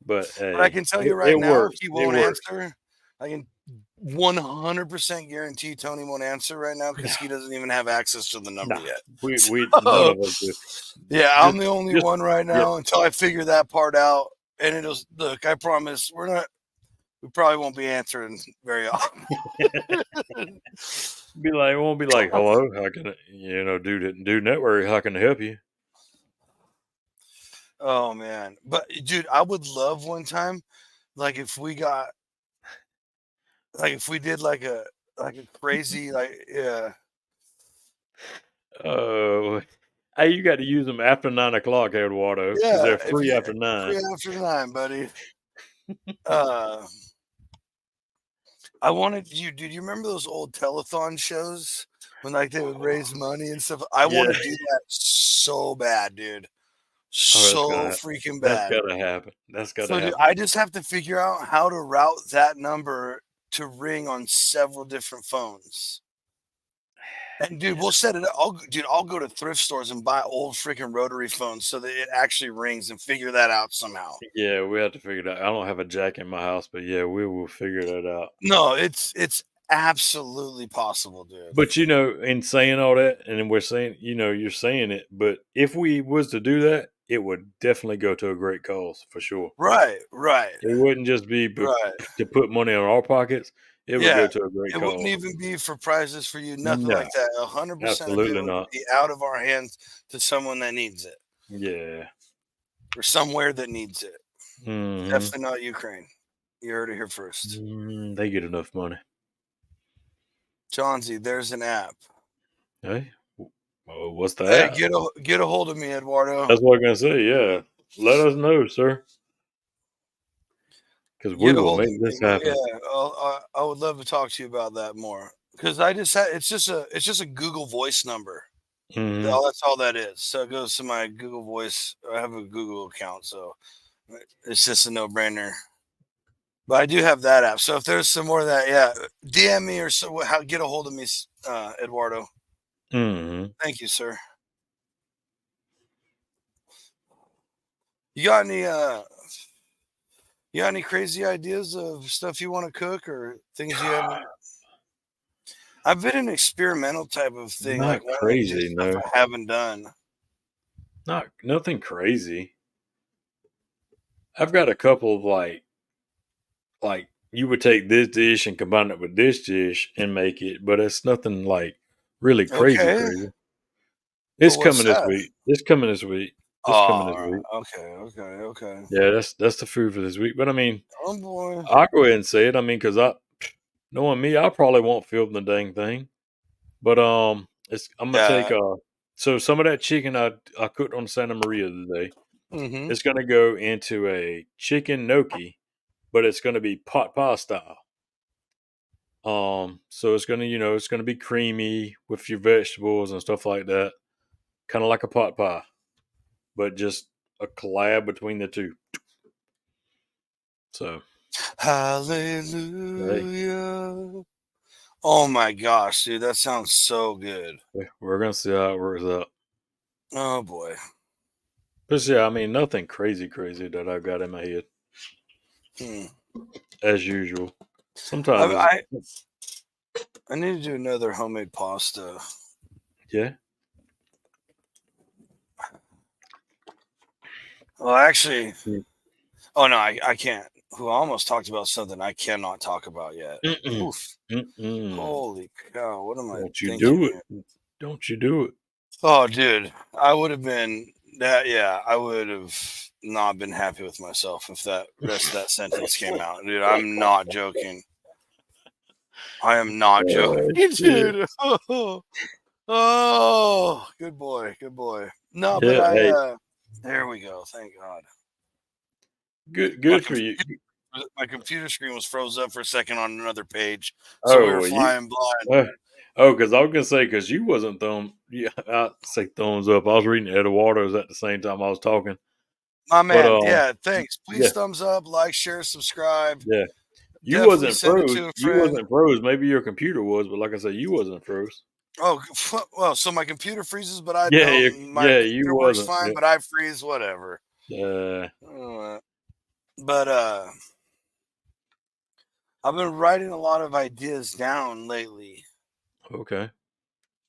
Speaker 2: But
Speaker 1: But I
Speaker 2: hey,
Speaker 1: can tell you
Speaker 2: it
Speaker 1: right now,
Speaker 2: works.
Speaker 1: he
Speaker 2: It
Speaker 1: won't
Speaker 2: works.
Speaker 1: answer. I can 100% guarantee Tony won't answer right now because
Speaker 2: Nah,
Speaker 1: he doesn't even have access to the number
Speaker 2: nah.
Speaker 1: yet.
Speaker 2: We none
Speaker 1: So,
Speaker 2: of us do.
Speaker 1: yeah, I'm
Speaker 2: Just
Speaker 1: the only
Speaker 2: just
Speaker 1: one right
Speaker 2: yeah.
Speaker 1: now until I figure that part out. And look, I promise we probably won't be answering very often.
Speaker 2: It won't be like, hello, how can do network, how can I help you?
Speaker 1: Oh man. But dude, I would love one time, like if we did like a crazy yeah.
Speaker 2: Oh, hey, you got to use them after 9 o'clock, Eduardo, because
Speaker 1: Yeah,
Speaker 2: they're
Speaker 1: if
Speaker 2: free
Speaker 1: you
Speaker 2: after nine.
Speaker 1: free after 9, buddy. Uh I wanted you dude, you remember those old telethon shows when like they would raise money and stuff? I
Speaker 2: Yeah.
Speaker 1: want to do that so bad, dude.
Speaker 2: Oh,
Speaker 1: So freaking
Speaker 2: that's
Speaker 1: bad.
Speaker 2: gotta happen. That's gotta
Speaker 1: So dude,
Speaker 2: happen.
Speaker 1: I just have to figure out how to route that number to ring on several different phones. And dude, we'll set it up. I'll go to thrift stores and buy old freaking rotary phones so that it actually rings and figure that out somehow.
Speaker 2: Yeah, we have to figure it out. I don't have a jack in my house, but yeah, we will figure that out.
Speaker 1: No, it's absolutely possible, dude.
Speaker 2: But in saying all that, and then we're saying, you're saying it, but if we was to do that, it would definitely go to a great cause for sure.
Speaker 1: Right, right,
Speaker 2: It wouldn't just be
Speaker 1: right.
Speaker 2: to put money in our pockets. It would
Speaker 1: Yeah.
Speaker 2: go to a great
Speaker 1: It wouldn't
Speaker 2: cause.
Speaker 1: even be for prizes for you, nothing
Speaker 2: No,
Speaker 1: like that. 100% of it
Speaker 2: absolutely
Speaker 1: would
Speaker 2: not.
Speaker 1: be out of our hands to someone that needs it
Speaker 2: Yeah.
Speaker 1: or somewhere that needs it.
Speaker 2: Hmm.
Speaker 1: Definitely not Ukraine. You heard it here first.
Speaker 2: They get enough money.
Speaker 1: Johnsy, there's an app.
Speaker 2: Hey, what's
Speaker 1: Hey,
Speaker 2: that?
Speaker 1: get a hold of me, Eduardo.
Speaker 2: That's what I'm gonna say. Yeah, let us know, sir, because we
Speaker 1: Get a
Speaker 2: will
Speaker 1: hold of
Speaker 2: make
Speaker 1: me.
Speaker 2: this happen.
Speaker 1: Yeah, I would love to talk to you about that more because I just had it's just a Google Voice number.
Speaker 2: Hmm.
Speaker 1: That's all that is. So it goes to my Google Voice. I have a Google account, so it's just a no brainer. But I do have that app. So if there's some more of that, yeah, DM me or so. Get a hold of me, Eduardo.
Speaker 2: Hmm.
Speaker 1: Thank you, sir. You got any? You got any crazy ideas of stuff you want to cook or things you haven't? I've been an experimental type of thing, like
Speaker 2: Not
Speaker 1: wanting to do
Speaker 2: crazy,
Speaker 1: stuff
Speaker 2: no.
Speaker 1: I haven't done.
Speaker 2: Not nothing crazy. I've got a couple of like you would take this dish and combine it with this dish and make it, but it's nothing like really crazy,
Speaker 1: Okay,
Speaker 2: crazy.
Speaker 1: but
Speaker 2: It's
Speaker 1: what's
Speaker 2: coming this
Speaker 1: that?
Speaker 2: week. It's coming this week. It's coming this
Speaker 1: Oh,
Speaker 2: week.
Speaker 1: okay, okay, okay.
Speaker 2: Yeah, that's the food for this week. But I mean,
Speaker 1: Oh boy.
Speaker 2: I'll go ahead and say it. I mean, because knowing me, I probably won't film the dang thing. But I'm gonna take
Speaker 1: Yeah.
Speaker 2: so some of that chicken I cooked on Santa Maria today.
Speaker 1: Mm-hmm.
Speaker 2: It's gonna go into a chicken gnocchi, but it's going to be pot pie style. So it's gonna, it's gonna be creamy with your vegetables and stuff like that, kind of like a pot pie, but just a collab between the two. So,
Speaker 1: hallelujah. Oh my gosh, dude, that sounds so good.
Speaker 2: we're gonna see how it works out.
Speaker 1: Oh boy.
Speaker 2: But yeah, I mean, nothing crazy that I've got in my head as usual. Sometimes,
Speaker 1: I need to do another homemade pasta.
Speaker 2: yeah.
Speaker 1: Well, actually,
Speaker 2: Mm.
Speaker 1: oh no, I can't. Who almost talked about something I cannot talk about yet. Oof. Holy cow, what am I
Speaker 2: Don't you
Speaker 1: thinking
Speaker 2: do
Speaker 1: here?
Speaker 2: it? Don't you do it?
Speaker 1: Oh, dude, I would have been that. Yeah, I would have not been happy with myself if that rest of that sentence came out, dude. I'm not joking. I am not joking, dude. Oh, good boy, good boy. No, but
Speaker 2: Yeah, hey,
Speaker 1: there we go. Thank God. My
Speaker 2: good for you.
Speaker 1: my computer screen was froze up for a second on another page, so we
Speaker 2: Oh,
Speaker 1: were
Speaker 2: well, you.
Speaker 1: flying blind.
Speaker 2: Because I was gonna say, because you wasn't yeah, I say thumbs up. I was reading Eduardo's at the same time I was talking.
Speaker 1: My
Speaker 2: But
Speaker 1: man, yeah, thanks. Please
Speaker 2: yeah,
Speaker 1: thumbs up, like, share, subscribe.
Speaker 2: yeah. You
Speaker 1: Definitely
Speaker 2: wasn't
Speaker 1: send it
Speaker 2: froze.
Speaker 1: to a
Speaker 2: You
Speaker 1: friend.
Speaker 2: wasn't froze. Maybe your computer was, but like I said, you wasn't froze.
Speaker 1: Oh, well, so my computer freezes, but I
Speaker 2: Yeah,
Speaker 1: don't. My
Speaker 2: you
Speaker 1: computer works
Speaker 2: wasn't.
Speaker 1: fine,
Speaker 2: Yep.
Speaker 1: but I freeze, whatever. But I've been writing a lot of ideas down lately,
Speaker 2: Okay.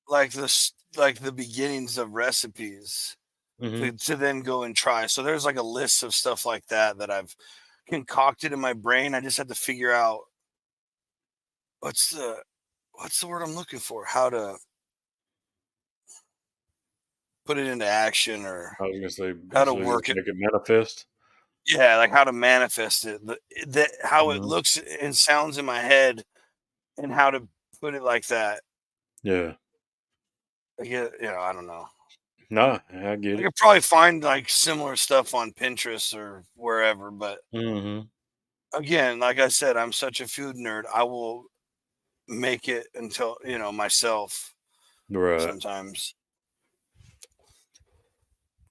Speaker 1: like the beginnings of recipes
Speaker 2: Mm-hmm.
Speaker 1: to then go and try. So there's like a list of stuff like that I've concocted in my brain. I just had to figure out what's the word I'm looking for, how to put it into action or
Speaker 2: I was gonna say
Speaker 1: how to
Speaker 2: basically just
Speaker 1: work it.
Speaker 2: make it manifest.
Speaker 1: Yeah, like how to manifest it, how it
Speaker 2: Mhm.
Speaker 1: looks and sounds in my head, and how to put it like that.
Speaker 2: Yeah.
Speaker 1: I get, I don't know.
Speaker 2: Nah, I get
Speaker 1: I
Speaker 2: it.
Speaker 1: could probably find like similar stuff on Pinterest or wherever, but
Speaker 2: Mm-hmm.
Speaker 1: again, like I said, I'm such a food nerd. I will make it until myself
Speaker 2: Right.
Speaker 1: sometimes.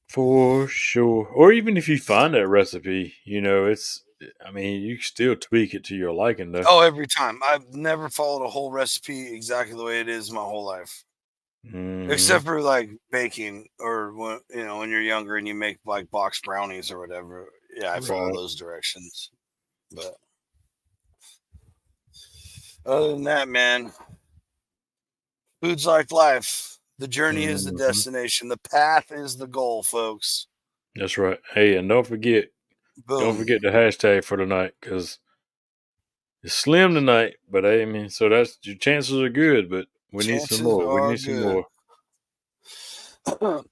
Speaker 2: For sure. Or even if you find that recipe, I mean, you can still tweak it to your liking, though.
Speaker 1: Oh, every time. I've never followed a whole recipe exactly the way it is my whole life.
Speaker 2: Mm-hmm.
Speaker 1: Except for like baking or when you're younger and you make like box brownies or whatever. Yeah, I follow
Speaker 2: Right.
Speaker 1: those directions. But other than that, man, food's like life. The journey is the
Speaker 2: Mm-hmm.
Speaker 1: destination. The path is the goal, folks.
Speaker 2: That's right. Hey, and don't forget
Speaker 1: Boom.
Speaker 2: the hashtag for tonight, because it's slim tonight. But hey, I mean, so that's your chances are good, but we need some
Speaker 1: Chances
Speaker 2: more. We
Speaker 1: are
Speaker 2: need some
Speaker 1: good.
Speaker 2: more.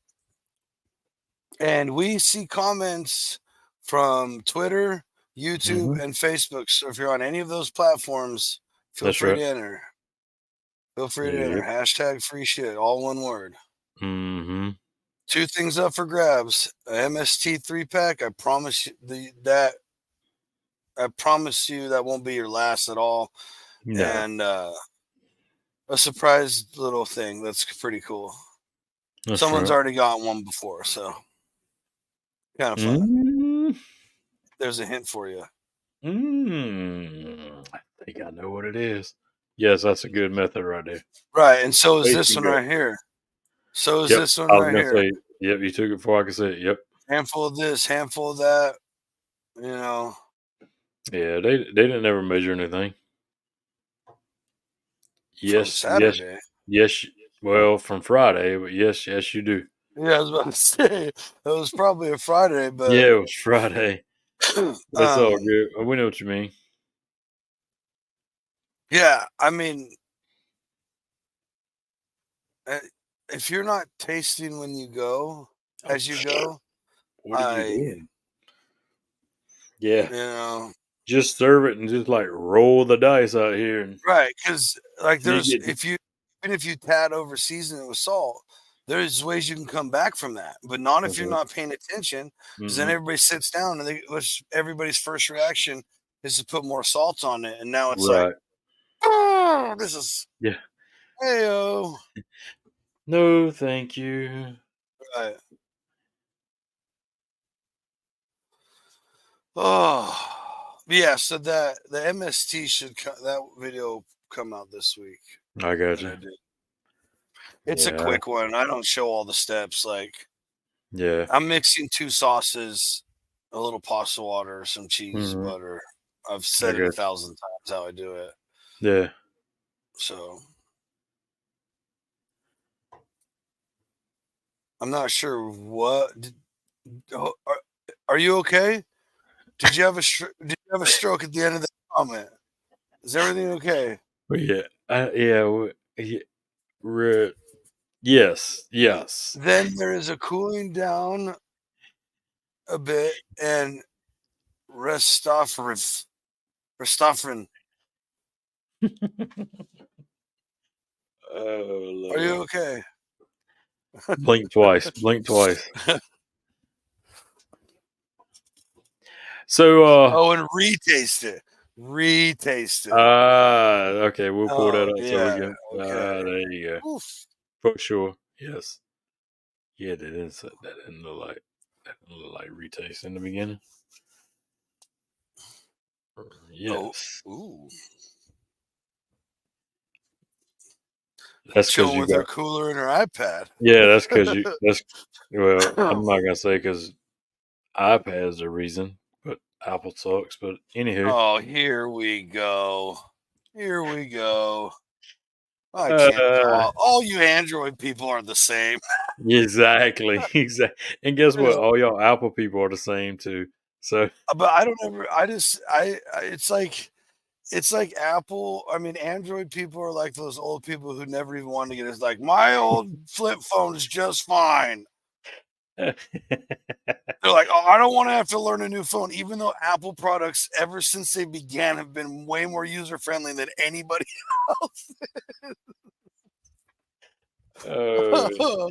Speaker 1: And we see comments from Twitter, YouTube,
Speaker 2: Mm-hmm.
Speaker 1: and Facebook. So if you're on any of those platforms, feel
Speaker 2: That's
Speaker 1: free
Speaker 2: right.
Speaker 1: to enter. Feel free to enter.
Speaker 2: Yep.
Speaker 1: Hashtag free shit, all one word.
Speaker 2: Mm-hmm.
Speaker 1: Two things up for grabs. A MST 3-pack. I promise you that won't be your last at all.
Speaker 2: No.
Speaker 1: And a surprise little thing that's pretty cool.
Speaker 2: That's
Speaker 1: Someone's
Speaker 2: right.
Speaker 1: already got one before, so kind of fun.
Speaker 2: Mm-hmm.
Speaker 1: There's a hint for you.
Speaker 2: I think I know what it is. Yes, that's a good method right there.
Speaker 1: Right, and so is
Speaker 2: Way
Speaker 1: this
Speaker 2: to
Speaker 1: one
Speaker 2: go.
Speaker 1: right here. So is
Speaker 2: Yep.
Speaker 1: this one
Speaker 2: I was
Speaker 1: right
Speaker 2: gonna
Speaker 1: here.
Speaker 2: say, yep, you took it before I could say it. Yep.
Speaker 1: Handful of this, handful of that.
Speaker 2: Yeah, they didn't ever measure anything.
Speaker 1: From
Speaker 2: Yes, yes,
Speaker 1: Saturday.
Speaker 2: yes. Well, from Friday, but yes, you do.
Speaker 1: Yeah, I was about to say it was probably a Friday, but
Speaker 2: Yeah, it was Friday. It's all
Speaker 1: um,
Speaker 2: good. We know what you mean.
Speaker 1: yeah. I mean, uh, if you're not tasting when you go,
Speaker 2: Oh,
Speaker 1: as you go,
Speaker 2: what are you
Speaker 1: I,
Speaker 2: doing? Yeah,
Speaker 1: you know,
Speaker 2: just serve it and just like roll the dice out here, and
Speaker 1: right? Because like
Speaker 2: you
Speaker 1: there's
Speaker 2: get.
Speaker 1: even if you tad over season it with salt, there's ways you can come back from that, but not if
Speaker 2: That's
Speaker 1: you're
Speaker 2: right.
Speaker 1: not paying attention. Because then
Speaker 2: Mm-hmm.
Speaker 1: everybody sits down and what's everybody's first reaction? is to put more salt on it, and now it's
Speaker 2: Right.
Speaker 1: like, oh, this is
Speaker 2: Yeah.
Speaker 1: heyo.
Speaker 2: No, thank you.
Speaker 1: Right. Oh, yeah. So that the MST that video come out this week.
Speaker 2: I got
Speaker 1: And
Speaker 2: you.
Speaker 1: I did. It's a
Speaker 2: Yeah.
Speaker 1: quick one. I don't show all the steps. Like
Speaker 2: Yeah.
Speaker 1: I'm mixing 2 sauces, a little pasta water, some cheese,
Speaker 2: Mhm.
Speaker 1: butter. I've
Speaker 2: I
Speaker 1: said it
Speaker 2: got
Speaker 1: 1,000 times how I do it.
Speaker 2: you. Yeah.
Speaker 1: So I'm not sure what. Oh, are you okay? Did you have a stroke at the end of the comment? Is everything okay?
Speaker 2: But yeah. Yeah. Yes. Yes.
Speaker 1: Then there is a cooling down a bit and Restauffrin.
Speaker 2: Oh
Speaker 1: Are you
Speaker 2: Lord.
Speaker 1: okay?
Speaker 2: Blink twice. Blink twice. So
Speaker 1: Oh, and retaste it. Retaste it.
Speaker 2: okay, we'll pull that
Speaker 1: Oh
Speaker 2: up so we
Speaker 1: yeah.
Speaker 2: can
Speaker 1: Okay.
Speaker 2: there you go.
Speaker 1: Oof.
Speaker 2: For sure. Yes. Yeah, that didn't look like retaste in the beginning.
Speaker 1: Oh.
Speaker 2: Yes.
Speaker 1: Ooh.
Speaker 2: That's because
Speaker 1: Chilling
Speaker 2: you
Speaker 1: with her
Speaker 2: got
Speaker 1: cooler and her iPad.
Speaker 2: yeah, well, I'm not gonna say because iPad's the reason, but Apple sucks. But anywho.
Speaker 1: Oh, here we go. Here we go. I can't.
Speaker 2: Uh
Speaker 1: All you Android people are the same.
Speaker 2: exactly. Exactly. And guess what? All y'all Apple people are the same too. So
Speaker 1: But I don't ever. I just. It's like Apple. I mean, Android people are like those old people who never even wanted to get it. It's like my old flip phone is just fine. They're like, oh, I don't want to have to learn a new phone, even though Apple products, ever since they began, have been way more user friendly than anybody else.
Speaker 2: Oh,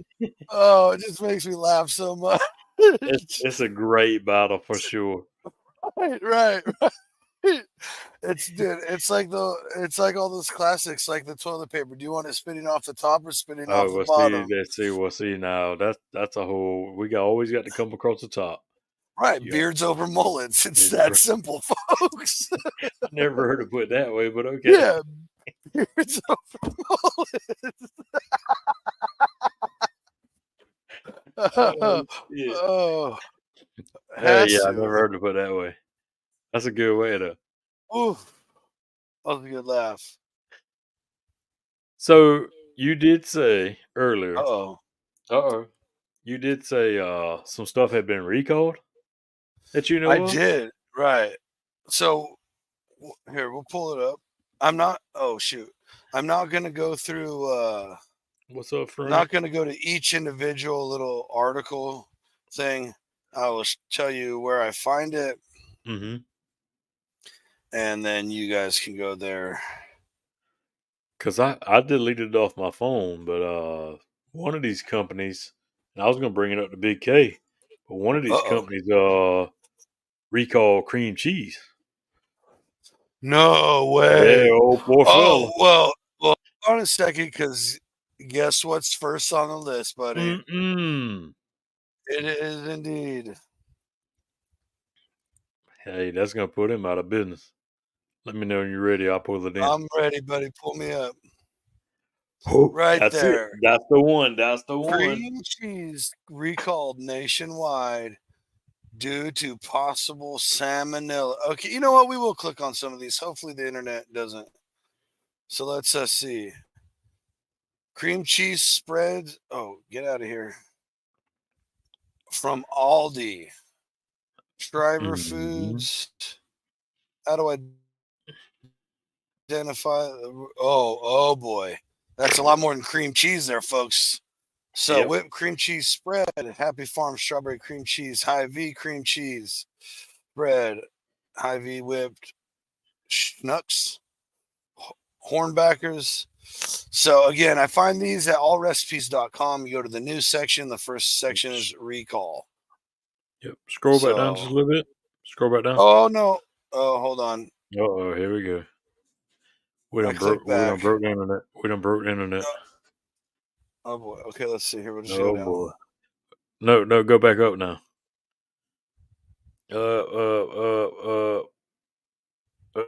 Speaker 1: Oh, it just makes me laugh so much.
Speaker 2: it's a great battle for sure.
Speaker 1: Right. It's like all those classics, like the toilet paper. Do you want it spitting off the top or spitting off
Speaker 2: Oh,
Speaker 1: the bottom?
Speaker 2: we'll see now. That's a whole always got to come across the top.
Speaker 1: Right,
Speaker 2: Yeah,
Speaker 1: beards over mullets. It's
Speaker 2: it's
Speaker 1: that simple, folks.
Speaker 2: never heard it put that way, but okay.
Speaker 1: Yeah, beards over mullets.
Speaker 2: Oh, shit.
Speaker 1: Oh,
Speaker 2: Hey, yeah,
Speaker 1: has
Speaker 2: I never
Speaker 1: to.
Speaker 2: heard it put that way. That's a good way though.
Speaker 1: Ooh, that was a good laugh.
Speaker 2: So you did say earlier.
Speaker 1: Oh,
Speaker 2: Uh-oh. You did say some stuff had been recalled that you
Speaker 1: I
Speaker 2: know of?
Speaker 1: did. Right. So here, we'll pull it up. I'm not. Oh shoot. I'm not gonna go through.
Speaker 2: What's up,
Speaker 1: I'm
Speaker 2: friend?
Speaker 1: not gonna go to each individual little article thing. I will tell you where I find it,
Speaker 2: Mm-hmm.
Speaker 1: and then you guys can go there.
Speaker 2: Cause I deleted it off my phone, but one of these companies, and I was gonna bring it up to Big K, but one of
Speaker 1: Uh
Speaker 2: these
Speaker 1: oh.
Speaker 2: companies recalled cream cheese.
Speaker 1: No
Speaker 2: Yeah,
Speaker 1: way.
Speaker 2: old poor fella.
Speaker 1: Well. Hold on a second, because guess what's first on the list, buddy?
Speaker 2: Mm-mm.
Speaker 1: It is indeed.
Speaker 2: Hey, that's gonna put him out of business. Let me know when you're ready. I'll pull it in.
Speaker 1: I'm ready, buddy. Pull me up.
Speaker 2: Oh,
Speaker 1: Right
Speaker 2: that's it.
Speaker 1: there.
Speaker 2: That's the one. That's the one.
Speaker 1: Cream cheese recalled nationwide due to possible salmonella. Okay, you know what? We will click on some of these. Hopefully, the internet doesn't. So let's see. Cream cheese spread. Oh, get out of here. From Aldi. Schreiber
Speaker 2: Mm-hmm.
Speaker 1: Foods. How do I identify? Oh boy. That's a lot more than cream cheese there, folks. So
Speaker 2: Yep.
Speaker 1: whipped cream cheese spread, Happy Farm strawberry cream cheese, Hy-Vee cream cheese bread, Hy-Vee whipped schnooks, hornbackers. So again, I find these at allrecipes.com. You go to the news section. The first section is recall.
Speaker 2: Yep. Scroll back down just
Speaker 1: So,
Speaker 2: a little bit. Scroll back down.
Speaker 1: oh no, Oh, hold on.
Speaker 2: Uh-oh, here we go. We
Speaker 1: I
Speaker 2: done broke
Speaker 1: clicked back.
Speaker 2: the internet. We done broke the internet.
Speaker 1: Oh boy. Okay, let's see here. We'll just go
Speaker 2: Oh
Speaker 1: down.
Speaker 2: boy. No, go back up now. Uh uh uh uh,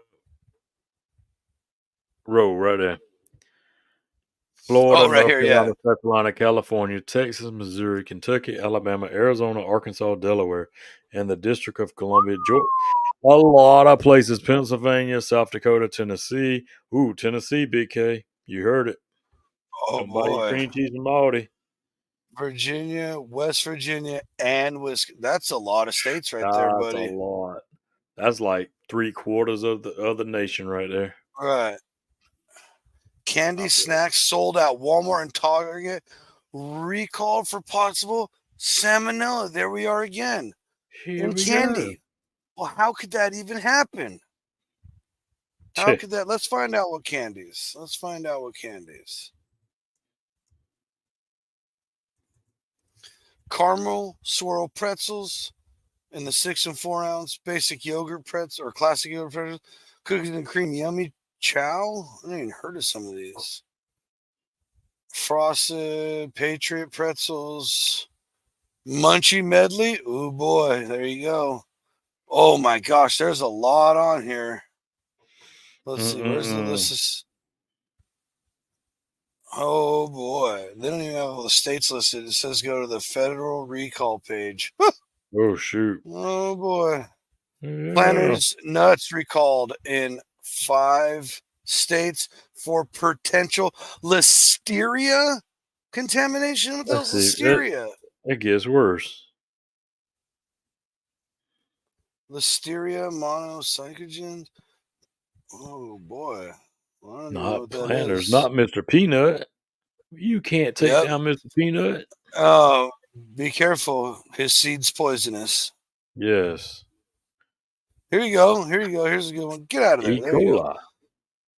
Speaker 2: roll right there. Florida,
Speaker 1: Oh, right
Speaker 2: North
Speaker 1: here. Yeah.
Speaker 2: Carolina, South Carolina, California, Texas, Missouri, Kentucky, Alabama, Arizona, Arkansas, Delaware, and the District of Columbia, Georgia. A lot of places. Pennsylvania, South Dakota, Tennessee. Ooh, Tennessee, Big K. You heard it.
Speaker 1: Oh
Speaker 2: Don't buy your
Speaker 1: boy.
Speaker 2: cream cheese and Malty.
Speaker 1: Virginia, West Virginia, and Wisconsin. That's a lot of states right there,
Speaker 2: That's a
Speaker 1: buddy.
Speaker 2: lot. That's like 3/4 of the nation right there.
Speaker 1: Right. Candy snacks sold at Walmart and Target recalled for possible salmonella. There we are again.
Speaker 2: Here
Speaker 1: In
Speaker 2: we go.
Speaker 1: candy. Well, how could that even happen? How could that? Let's find out what candies. Let's find out what candies. Caramel swirl pretzels in the 6 and 4 ounce basic yogurt pretzel or classic yogurt pretzels. Cookies and cream yummy chow. I didn't even heard of some of these. Frosted Patriot pretzels. Munchie medley. Oh boy, there you go. Oh my gosh, there's a lot on here. Let's see, where's the list? Oh boy, they don't even have all the states listed. It says go to the federal recall page.
Speaker 2: Oh shoot.
Speaker 1: Oh boy.
Speaker 2: Yeah.
Speaker 1: Planters nuts recalled in 5 states for potential listeria contamination. What the
Speaker 2: Let's
Speaker 1: hell's
Speaker 2: see.
Speaker 1: listeria?
Speaker 2: It gets worse.
Speaker 1: Listeria monocytogenes. Oh boy. I don't even know
Speaker 2: Not
Speaker 1: what that
Speaker 2: Planters,
Speaker 1: is.
Speaker 2: not Mr. Peanut. You can't take
Speaker 1: Yep.
Speaker 2: down Mr. Peanut.
Speaker 1: Oh, be careful. His seed's poisonous.
Speaker 2: Yes.
Speaker 1: Here you go. Here you go. Here's a good one. Get out of there.
Speaker 2: E.
Speaker 1: There you go.
Speaker 2: coli.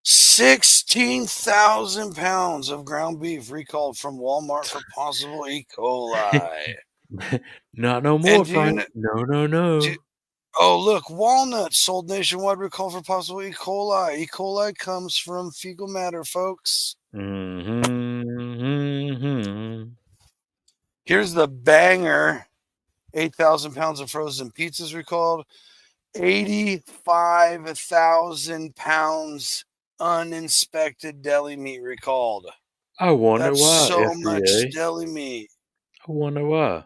Speaker 1: 16,000 pounds of ground beef recalled from Walmart for possible E. coli.
Speaker 2: Not no more,
Speaker 1: And do you
Speaker 2: Frank.
Speaker 1: know?
Speaker 2: No.
Speaker 1: Oh, look, walnuts sold nationwide recalled for possible E. coli. E. coli comes from fecal matter, folks.
Speaker 2: Mm-hmm.
Speaker 1: Here's the banger: 8,000 pounds of frozen pizzas recalled. 85,000 pounds uninspected deli meat recalled.
Speaker 2: I wonder
Speaker 1: That's
Speaker 2: why,
Speaker 1: so much
Speaker 2: FDA.
Speaker 1: deli meat.
Speaker 2: I wonder why.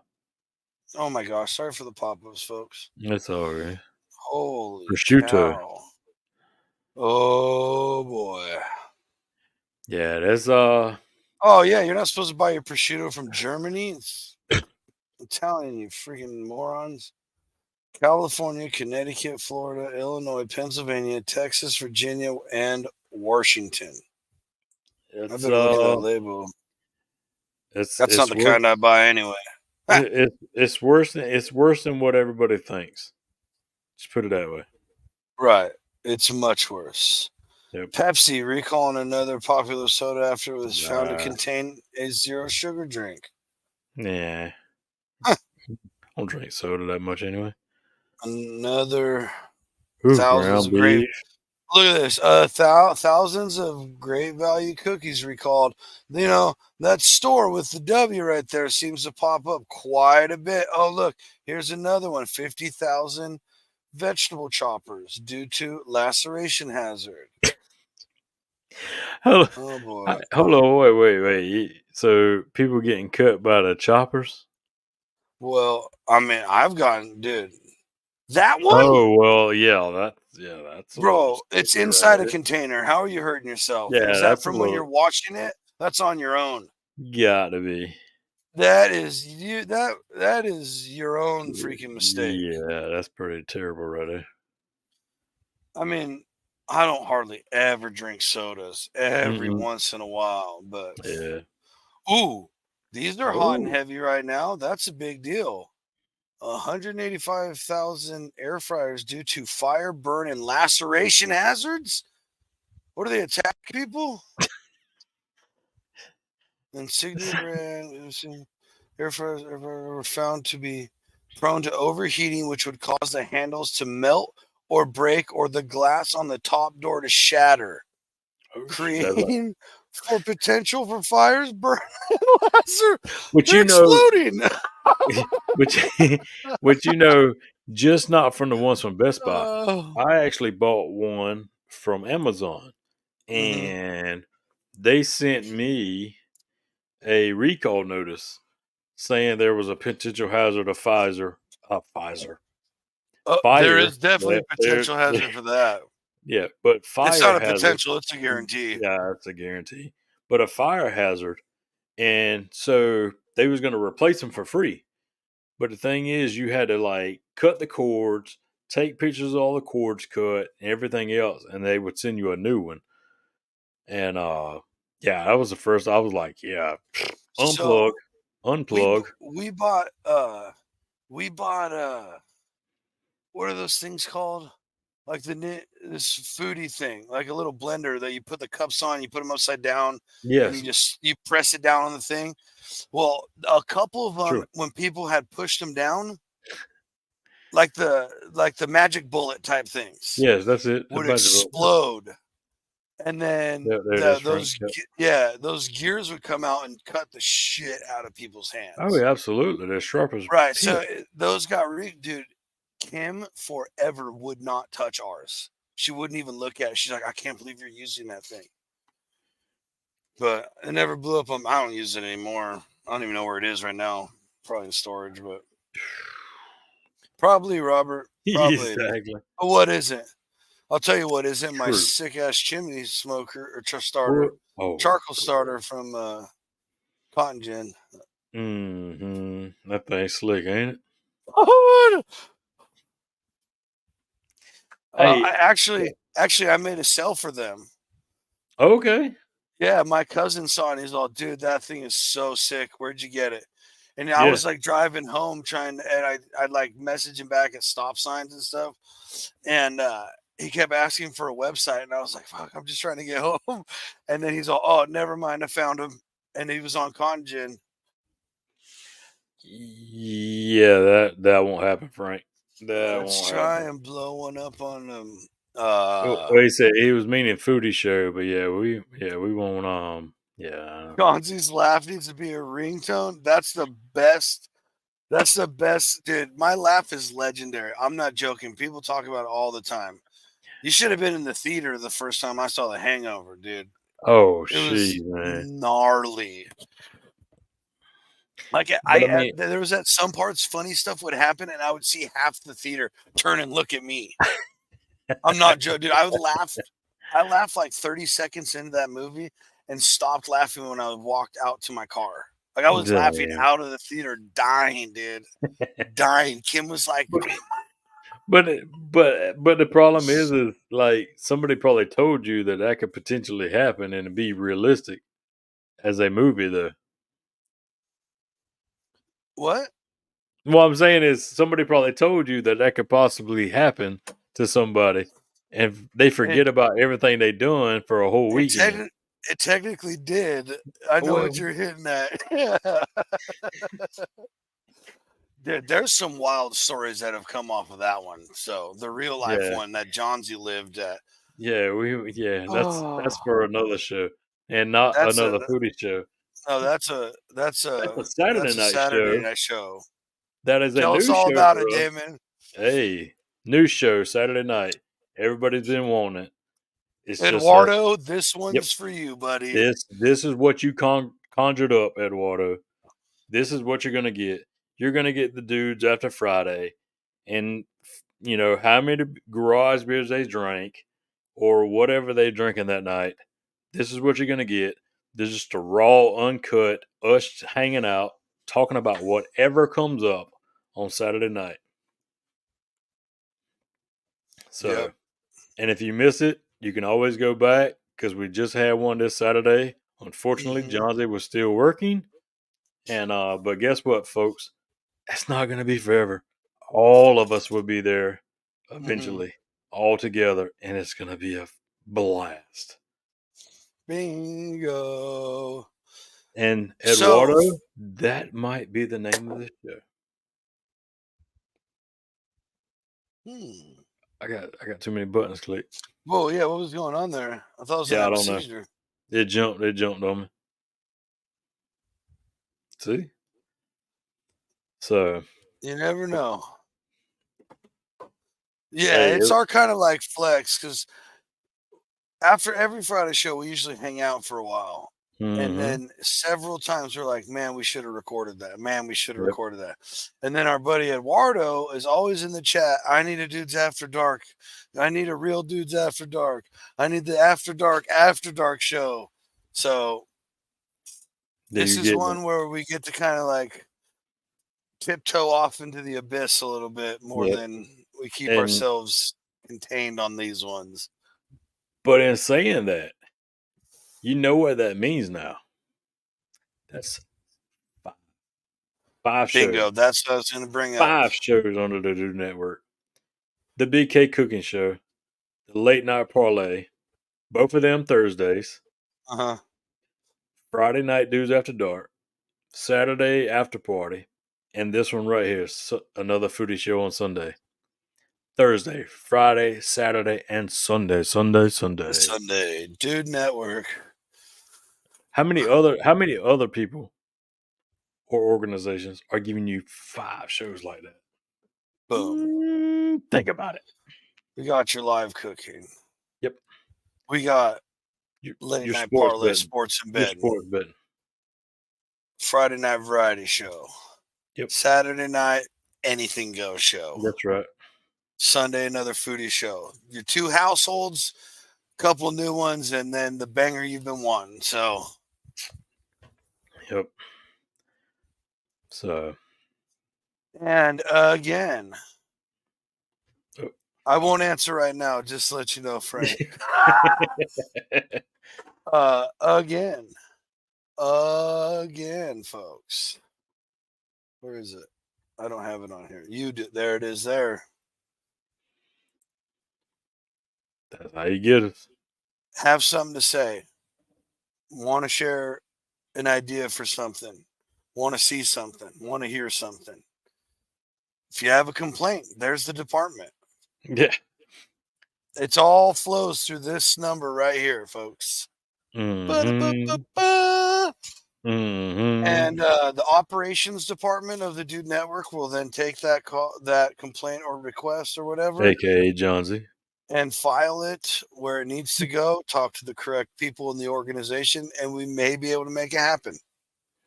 Speaker 1: Oh my gosh, sorry for the pop-ups, folks.
Speaker 2: It's all right.
Speaker 1: Holy
Speaker 2: Prosciutto.
Speaker 1: cow. Oh boy.
Speaker 2: Yeah, that's
Speaker 1: Oh yeah, you're not supposed to buy your prosciutto from Germany. It's Italian, you freaking morons. California, Connecticut, Florida, Illinois, Pennsylvania, Texas, Virginia, and Washington. I
Speaker 2: it's
Speaker 1: better look at that label. That's not
Speaker 2: it's
Speaker 1: the
Speaker 2: worse.
Speaker 1: kind I buy anyway.
Speaker 2: It's worse than what everybody thinks. Just put it that way.
Speaker 1: Right. It's much worse.
Speaker 2: Yep.
Speaker 1: Pepsi recalling another popular soda after it was found to contain a zero sugar drink.
Speaker 2: Yeah. I don't drink soda that much anyway.
Speaker 1: Another
Speaker 2: Ooh,
Speaker 1: thousands
Speaker 2: ground
Speaker 1: of great.
Speaker 2: beef.
Speaker 1: Look at this. Thousands of great value cookies recalled. You know, that store with the W right there seems to pop up quite a bit. Oh, look, here's another one. 50,000 vegetable choppers due to laceration hazard.
Speaker 2: Hold
Speaker 1: Oh boy.
Speaker 2: on, wait. So people getting cut by the choppers?
Speaker 1: Well, I mean, I've gotten, dude, that one,
Speaker 2: Oh well, that's a little
Speaker 1: bro, it's
Speaker 2: sketchy right
Speaker 1: inside a
Speaker 2: there.
Speaker 1: container. How are you hurting yourself?
Speaker 2: Yeah,
Speaker 1: Is that
Speaker 2: that's a
Speaker 1: from when
Speaker 2: little
Speaker 1: you're watching it? That's on your own.
Speaker 2: gotta be.
Speaker 1: That is you. That is your own freaking mistake.
Speaker 2: Yeah, that's pretty terrible right there.
Speaker 1: I mean, I don't hardly ever drink sodas. Every
Speaker 2: Mm-mm.
Speaker 1: once in a while, but
Speaker 2: Yeah.
Speaker 1: ooh, these are hot and
Speaker 2: Oh.
Speaker 1: heavy right now. That's a big deal. 185,000 air fryers due to fire, burn, and laceration hazards. What are they attacking people? Insignia brand air fryers were found to be prone to overheating, which would cause the handles to melt or break, or the glass on the top door to shatter,
Speaker 2: That's
Speaker 1: creating for potential for fires, burn,
Speaker 2: But
Speaker 1: they're
Speaker 2: you know,
Speaker 1: exploding.
Speaker 2: which which you know, just not from the ones from Best Buy.
Speaker 1: Oh.
Speaker 2: I actually bought one from Amazon,
Speaker 1: Mhm.
Speaker 2: and they sent me a recall notice saying there was a potential hazard of
Speaker 1: There
Speaker 2: fire.
Speaker 1: is definitely
Speaker 2: There,
Speaker 1: potential hazard for that.
Speaker 2: yeah, but
Speaker 1: It's
Speaker 2: fire
Speaker 1: not a
Speaker 2: hazard.
Speaker 1: potential; it's a guarantee.
Speaker 2: Yeah, it's a guarantee. But a fire hazard, and so they was going to replace them for free. But the thing is, you had to like cut the cords, take pictures of all the cords cut, and everything else, and they would send you a new one. And yeah, that was the first. I was like, yeah, unplug,
Speaker 1: So
Speaker 2: unplug.
Speaker 1: we bought we bought what are those things called? Like this foodie thing, like a little blender that you put the cups on, you put them upside down, and
Speaker 2: Yes,
Speaker 1: you press it down on the thing. Well, a couple of them,
Speaker 2: true.
Speaker 1: when people had pushed them down, like the magic bullet type things,
Speaker 2: Yes, that's it. The
Speaker 1: would
Speaker 2: budget.
Speaker 1: explode, and then
Speaker 2: There it is, Frank. Yep.
Speaker 1: those gears would come out and cut the shit out of people's
Speaker 2: Oh,
Speaker 1: hands.
Speaker 2: yeah, absolutely. They're sharp as
Speaker 1: Right. So
Speaker 2: pit.
Speaker 1: those got dude. Kim forever would not touch ours. She wouldn't even look at it. She's like, I can't believe you're using that thing. But it never blew up on. I don't use it anymore. I don't even know where it is right now. Probably in storage, but probably Robert. Probably.
Speaker 2: Exactly.
Speaker 1: But what is it? I'll tell you what isn't. My
Speaker 2: True.
Speaker 1: sick ass chimney smoker or starter,
Speaker 2: What? Oh,
Speaker 1: charcoal starter from Cotton Gin.
Speaker 2: that thing's slick, ain't it? Hey,
Speaker 1: I actually I made a sale for them.
Speaker 2: okay.
Speaker 1: Yeah, my cousin saw it and he's all, dude, that thing is so sick. Where'd you get it? And I
Speaker 2: Yeah.
Speaker 1: was like driving home and I'd like message him back at stop signs and stuff. And he kept asking for a website. And I was like, fuck, I'm just trying to get home. And then he's all, oh, never mind. I found him. And he was on Cotton Gin.
Speaker 2: Yeah, that won't happen, Frank. That
Speaker 1: Let's
Speaker 2: won't
Speaker 1: try
Speaker 2: happen.
Speaker 1: and blow one up on them.
Speaker 2: Well, he said he was meaning foodie show, but we won't yeah.
Speaker 1: Gonzi's laugh needs to be a ringtone. That's the best. That's the best, dude. My laugh is legendary. I'm not joking. People talk about it all the time. You should have been in the theater the first time I saw The Hangover, dude.
Speaker 2: Oh
Speaker 1: It was
Speaker 2: shit, man.
Speaker 1: gnarly. Like
Speaker 2: But I mean,
Speaker 1: there was at some parts funny stuff would happen, and I would see half the theater turn and look at me. I'm not joking, dude. I laughed like 30 seconds into that movie and stopped laughing when I walked out to my car. Like I was laughing
Speaker 2: damn.
Speaker 1: out of the theater, dying, dude, dying. Kim was like,
Speaker 2: But the problem is like somebody probably told you that could potentially happen and be realistic as a movie, though.
Speaker 1: "What?"
Speaker 2: What I'm saying is somebody probably told you that could possibly happen to somebody, and they
Speaker 1: It
Speaker 2: forget about everything they done for a whole
Speaker 1: it,
Speaker 2: weekend.
Speaker 1: techni- it technically did. I know what
Speaker 2: Well,
Speaker 1: you're hitting at. There's some wild stories that have come off of that one. So the real life
Speaker 2: yeah,
Speaker 1: one that Johnsy lived at.
Speaker 2: that's
Speaker 1: Oh,
Speaker 2: for another show and not
Speaker 1: that's a
Speaker 2: another foodie show.
Speaker 1: no. That's
Speaker 2: That's a Saturday
Speaker 1: a
Speaker 2: night
Speaker 1: Saturday
Speaker 2: show.
Speaker 1: night show.
Speaker 2: That is a
Speaker 1: Tell us
Speaker 2: new
Speaker 1: all
Speaker 2: show
Speaker 1: about it,
Speaker 2: for us.
Speaker 1: Damon.
Speaker 2: Hey, new show Saturday night. Everybody's been wanting it. It's just
Speaker 1: Eduardo, this
Speaker 2: yep.
Speaker 1: one's for you, buddy.
Speaker 2: This is what you conjured up, Eduardo. This is what you're gonna get. You're gonna get the dudes after Friday, and how many garage beers they drank, or whatever they drinking that night. This is what you're gonna get. This is just a raw, uncut, us hanging out, talking about whatever comes up on Saturday night. So,
Speaker 1: Yep.
Speaker 2: and if you miss it, you can always go back because we just had one this Saturday. Unfortunately,
Speaker 1: Hmm.
Speaker 2: Johnsy was still working, and but guess what, folks? It's not going to be forever. All of us will be there
Speaker 1: Hmm.
Speaker 2: eventually, all together, and it's going to be a blast.
Speaker 1: Bingo.
Speaker 2: And
Speaker 1: So,
Speaker 2: Eduardo, that might be the name of this show.
Speaker 1: hmm.
Speaker 2: I got too many buttons clicked.
Speaker 1: Whoa, yeah, what was going on there? I thought I was
Speaker 2: Yeah, I
Speaker 1: having a
Speaker 2: don't know.
Speaker 1: seizure.
Speaker 2: It jumped on me. See? So
Speaker 1: You never know. Yeah,
Speaker 2: hey,
Speaker 1: it's our kind of like flex because after every Friday show, we usually hang out for a while. And
Speaker 2: mm-hmm.
Speaker 1: then several times we're like, man, we should have recorded that. Man, we should have
Speaker 2: Yep.
Speaker 1: recorded that. And then our buddy Eduardo is always in the chat. I need a dudes after dark. I need a real dudes after dark. I need the after dark show. So
Speaker 2: Yeah,
Speaker 1: this
Speaker 2: you
Speaker 1: is
Speaker 2: getting it.
Speaker 1: one where we get to kind of like tiptoe off into the abyss a little bit more
Speaker 2: Yep.
Speaker 1: than we keep
Speaker 2: And
Speaker 1: ourselves contained on these ones.
Speaker 2: but in saying that, you know what that means now. That's five, five shows.
Speaker 1: Bingo. That's what I was going to bring up.
Speaker 2: 5 shows under the Dude Network. The Big K Cooking Show, the Late Night Parlay, both of them Thursdays,
Speaker 1: Uh huh.
Speaker 2: Friday Night Dudes After Dark, Saturday After Party, and this one right here, another foodie show on Sunday. Thursday, Friday, Saturday, and Sunday.
Speaker 1: Sunday, Dude Network.
Speaker 2: How many other people or organizations are giving you 5 shows like that?
Speaker 1: Boom.
Speaker 2: Think about it.
Speaker 1: We got your live cooking.
Speaker 2: Yep.
Speaker 1: We got
Speaker 2: Your,
Speaker 1: late
Speaker 2: your
Speaker 1: night
Speaker 2: sports
Speaker 1: parlay,
Speaker 2: betting.
Speaker 1: sports in
Speaker 2: Your
Speaker 1: bed,
Speaker 2: sports betting.
Speaker 1: Friday night variety show,
Speaker 2: Yep.
Speaker 1: Saturday night anything goes show,
Speaker 2: That's right.
Speaker 1: Sunday another foodie show. Your 2 households, couple new ones, and then the banger you've been wanting. So,
Speaker 2: Yep. So
Speaker 1: and again,
Speaker 2: oh.
Speaker 1: I won't answer right now. Just to let you know, Frank. Again, folks. Where is it? I don't have it on here. You do. There it is. There.
Speaker 2: That's how you get us.
Speaker 1: Have something to say. Want to share an idea for something. Want to see something. Want to hear something. If you have a complaint, there's the department.
Speaker 2: Yeah.
Speaker 1: It's all flows through this number right here, folks.
Speaker 2: Mm-hmm.
Speaker 1: Ba-da-ba-ba-ba.
Speaker 2: Mm-hmm.
Speaker 1: And the operations department of the Dude Network will then take that call, that complaint or request or whatever,
Speaker 2: AKA Johnsy.
Speaker 1: and file it where it needs to go. Talk to the correct people in the organization, and we may be able to make it happen.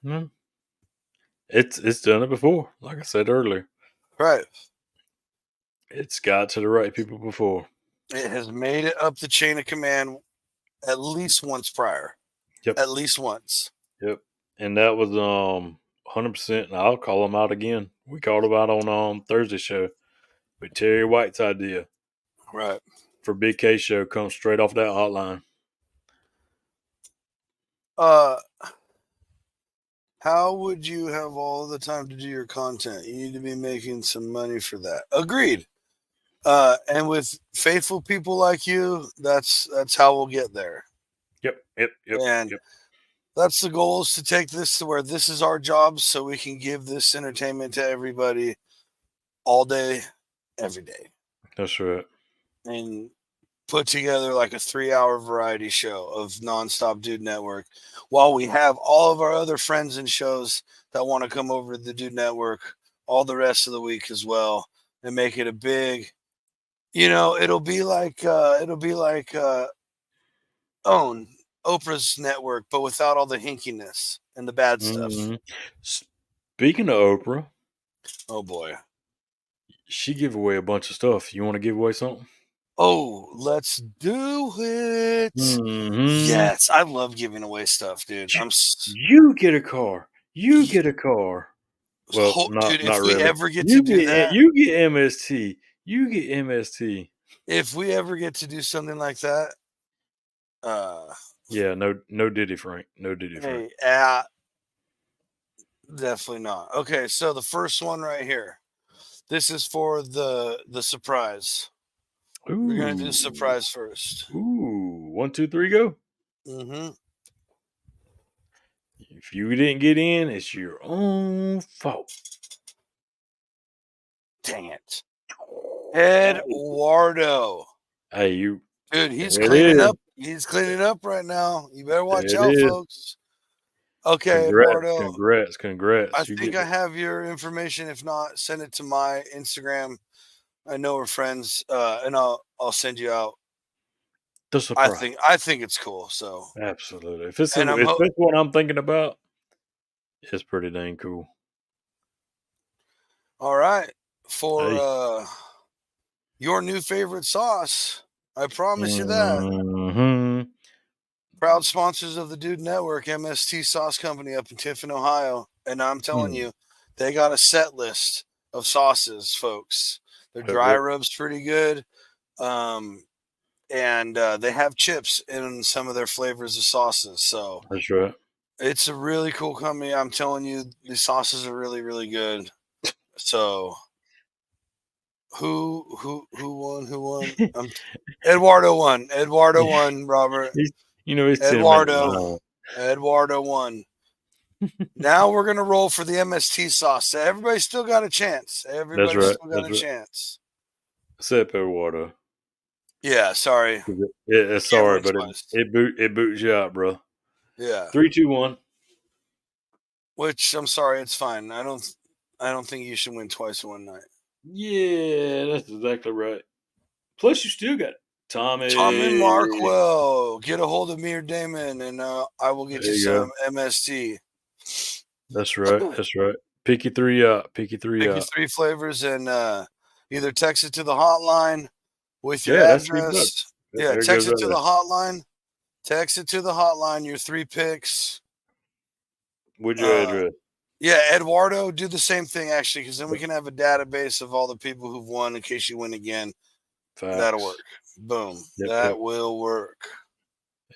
Speaker 2: Mm. It's done it before. Like I said earlier.
Speaker 1: Right.
Speaker 2: It's got to the right people before.
Speaker 1: It has made it up the chain of command at least once prior.
Speaker 2: Yep.
Speaker 1: At least once.
Speaker 2: Yep. And that was 100%. And I'll call them out again. We called them out on Thursday show. But Terry White's idea
Speaker 1: Right.
Speaker 2: for Big K show comes straight off that hotline.
Speaker 1: How would you have all the time to do your content? You need to be making some money for that. Agreed. And with faithful people like you, that's how we'll get there.
Speaker 2: Yep.
Speaker 1: And that's the goal, is to take this to where this is our job, so we can give this entertainment to everybody all day, every day.
Speaker 2: That's right.
Speaker 1: And put together like a 3-hour variety show of Nonstop Dude Network, while we have all of our other friends and shows that want to come over to the Dude Network all the rest of the week as well, and make it a big, it'll be like own Oprah's network, but without all the hinkiness and the bad stuff.
Speaker 2: Mm-hmm. Speaking of Oprah,
Speaker 1: Oh boy.
Speaker 2: she gave away a bunch of stuff. You want to give away something?
Speaker 1: Oh, let's do it.
Speaker 2: Mm-hmm.
Speaker 1: Yes, I love giving away stuff, dude.
Speaker 2: You get a car. You get a car. Well,
Speaker 1: Dude,
Speaker 2: not
Speaker 1: if we
Speaker 2: really.
Speaker 1: ever get to do that,
Speaker 2: You get MST. You get MST.
Speaker 1: if we ever get to do something like that,
Speaker 2: Yeah, no Diddy Frank. No Diddy Frank.
Speaker 1: hey, definitely not. Okay, so the first one right here. This is for the surprise.
Speaker 2: Ooh.
Speaker 1: We're gonna do the surprise first.
Speaker 2: Ooh. 1, 2, 3, go.
Speaker 1: Mm-hmm.
Speaker 2: If you didn't get in, it's your own fault.
Speaker 1: Dang it. Eduardo.
Speaker 2: Hey, you.
Speaker 1: Dude, he's
Speaker 2: There it
Speaker 1: cleaning
Speaker 2: is.
Speaker 1: up. He's cleaning up right now. You better
Speaker 2: There
Speaker 1: watch
Speaker 2: it
Speaker 1: out,
Speaker 2: is.
Speaker 1: folks. Okay,
Speaker 2: Congrats,
Speaker 1: Eduardo.
Speaker 2: congrats, congrats.
Speaker 1: I
Speaker 2: You
Speaker 1: think
Speaker 2: get
Speaker 1: I have your information. If not, send it to my Instagram. I know we're friends, and I'll send you out.
Speaker 2: the surprise.
Speaker 1: I think it's cool. So,
Speaker 2: Absolutely. If it's
Speaker 1: and
Speaker 2: if it's what I'm thinking about, it's pretty dang cool.
Speaker 1: all right for
Speaker 2: Hey.
Speaker 1: your new favorite sauce. I promise you that.
Speaker 2: Mm-hmm.
Speaker 1: Proud sponsors of the Dude Network, MST Sauce Company up in Tiffin, Ohio. And I'm telling you, they got a set list of sauces, folks. Their dry rub's pretty good. And they have chips in some of their flavors of sauces. So
Speaker 2: That's right.
Speaker 1: it's a really cool company. I'm telling you, the sauces are really, really good. So who won? Who won? Eduardo won. Eduardo won, Robert.
Speaker 2: It's 10 minutes
Speaker 1: Eduardo.
Speaker 2: behind.
Speaker 1: Eduardo won. Now we're gonna roll for the MST sauce. So everybody still got a chance.
Speaker 2: That's
Speaker 1: Everybody
Speaker 2: right.
Speaker 1: still got
Speaker 2: That's
Speaker 1: a
Speaker 2: right.
Speaker 1: chance.
Speaker 2: Except Eduardo.
Speaker 1: Yeah, sorry.
Speaker 2: Sorry, but it boots you out, bro.
Speaker 1: Yeah.
Speaker 2: 3, 2, 1.
Speaker 1: Which I'm sorry, it's fine. I don't think you should win twice in one night.
Speaker 2: Yeah, that's exactly right. Plus, you still got Tommy.
Speaker 1: Tommy Markwell, get a hold of me or Damon, and I will get
Speaker 2: There
Speaker 1: you
Speaker 2: you
Speaker 1: some
Speaker 2: go.
Speaker 1: MST.
Speaker 2: That's right. That's right. Picky 3 up. Picky 3
Speaker 1: Pick your
Speaker 2: up.
Speaker 1: 3 flavors and either text it to the hotline with your
Speaker 2: Yeah, that's even better.
Speaker 1: address. Yeah,
Speaker 2: There
Speaker 1: text
Speaker 2: goes
Speaker 1: it
Speaker 2: right
Speaker 1: to
Speaker 2: there.
Speaker 1: the hotline. Text it to the hotline. Your 3 picks.
Speaker 2: What's your address?
Speaker 1: Yeah, Eduardo, do the same thing actually, because then we can have a database of all the people who've won in case you win again.
Speaker 2: Facts.
Speaker 1: That'll work. Boom. That will work.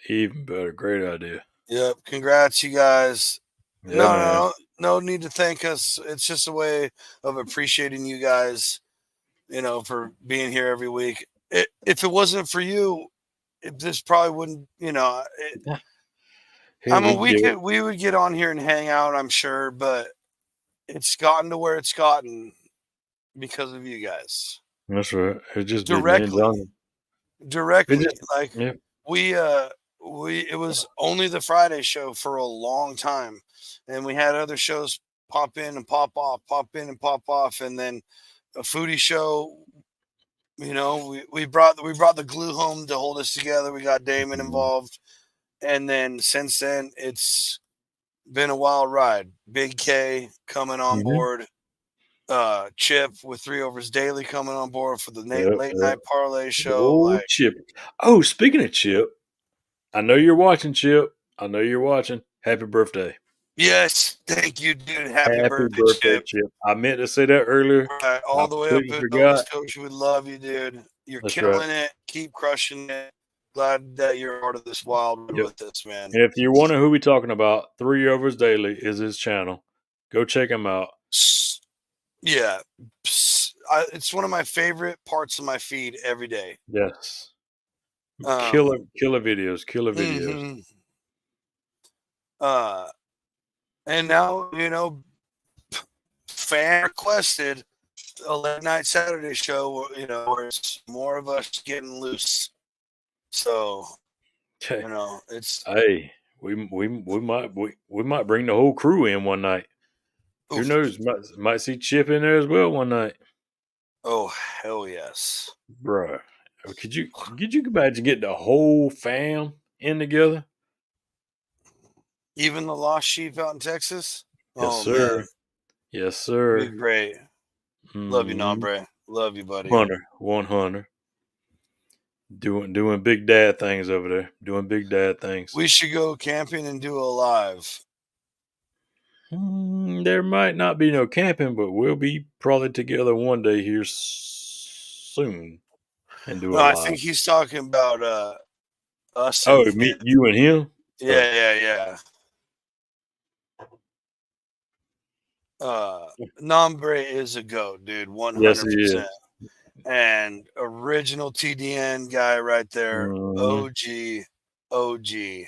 Speaker 2: Even better. Great idea.
Speaker 1: Yep. Congrats, you guys.
Speaker 2: Yeah,
Speaker 1: No need to thank us. It's just a way of appreciating you guys, for being here every week. If it wasn't for you, this probably wouldn't,
Speaker 2: Here
Speaker 1: we would get on here and hang out, I'm sure, but it's gotten to where it's gotten because of you guys.
Speaker 2: That's right. It just be me and Johnny.
Speaker 1: Directly. Like
Speaker 2: Yeah.
Speaker 1: we it was only the Friday show for a long time, and we had other shows pop in and pop off, pop in and pop off, and then a foodie show. We brought the glue home to hold us together. We got Damon involved, and then since then it's been a wild ride. Big K coming on board. Chip with 3 Overs Daily coming on board for the late night parlay show.
Speaker 2: Chip. Oh, speaking of Chip, I know you're watching, Chip. I know you're watching. Happy birthday.
Speaker 1: Yes, thank you, dude. Happy birthday,
Speaker 2: Chip. I meant to say that earlier.
Speaker 1: Right, all the way up
Speaker 2: completely
Speaker 1: at
Speaker 2: forgot.
Speaker 1: Nova Scotia. We love you, dude. You're
Speaker 2: That's
Speaker 1: killing it. Keep crushing it. Glad that you're part of this wild ride with us, man.
Speaker 2: And if you're wondering who we're talking about, 3 Overs Daily is his channel. Go check him out.
Speaker 1: Yeah. It's one of my favorite parts of my feed every day.
Speaker 2: Yes. Killer videos.
Speaker 1: Mm-hmm. And now, fan requested a late night Saturday show, where it's more of us getting loose. So, it's
Speaker 2: we might bring the whole crew in one night. Who knows? Might see Chip in there as well one night.
Speaker 1: Oh, hell yes,
Speaker 2: bro! Could you imagine getting the whole fam in together?
Speaker 1: Even the lost sheep out in Texas.
Speaker 2: Yes, sir. Man. Yes, sir.
Speaker 1: Be great. Love you, Nombre. Love you, buddy.
Speaker 2: 100. Doing big dad things over there. Doing big dad things.
Speaker 1: We should go camping and do a live.
Speaker 2: There might not be no camping, but we'll be probably together one day here soon and do a live.
Speaker 1: I think he's talking about us.
Speaker 2: Oh, you and him?
Speaker 1: Yeah. Nombre is a goat, dude. 100%.
Speaker 2: Yes, he is.
Speaker 1: And original TDN guy right there. OG. Yeah,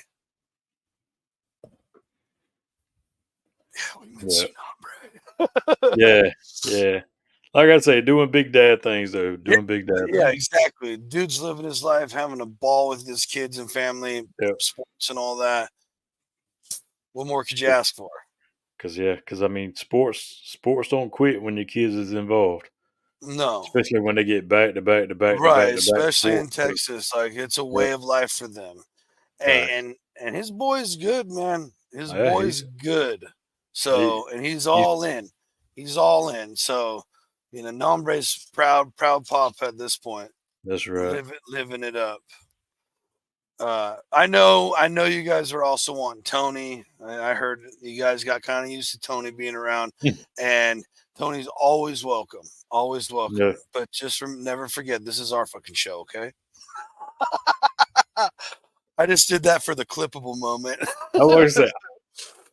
Speaker 1: we miss Nombre.
Speaker 2: Yeah. Like I say, doing big dad things though. Doing big dad
Speaker 1: Yeah,
Speaker 2: things.
Speaker 1: exactly. Dude's living his life, having a ball with his kids and family,
Speaker 2: Yep.
Speaker 1: sports and all that. What more could you ask for?
Speaker 2: Because I mean, sports don't quit when your kids is involved,
Speaker 1: No.
Speaker 2: especially when they get back to back to back to
Speaker 1: Right,
Speaker 2: back to back
Speaker 1: especially in
Speaker 2: sports. So,
Speaker 1: Texas, like, it's a
Speaker 2: yep,
Speaker 1: way of life for them. Hey,
Speaker 2: facts.
Speaker 1: and his boy's good, man. His
Speaker 2: Yeah,
Speaker 1: boy's good.
Speaker 2: he
Speaker 1: So, and he's
Speaker 2: he's
Speaker 1: all in. He's all in. So, Nombre's proud pop at this point,
Speaker 2: that's right.
Speaker 1: living it up. I know you guys are also wanting Tony. I heard you guys got kind of used to Tony being around, and Tony's always welcome.
Speaker 2: Yeah,
Speaker 1: But just never forget, this is our fucking show, okay? I just did that for the clippable moment.
Speaker 2: I always say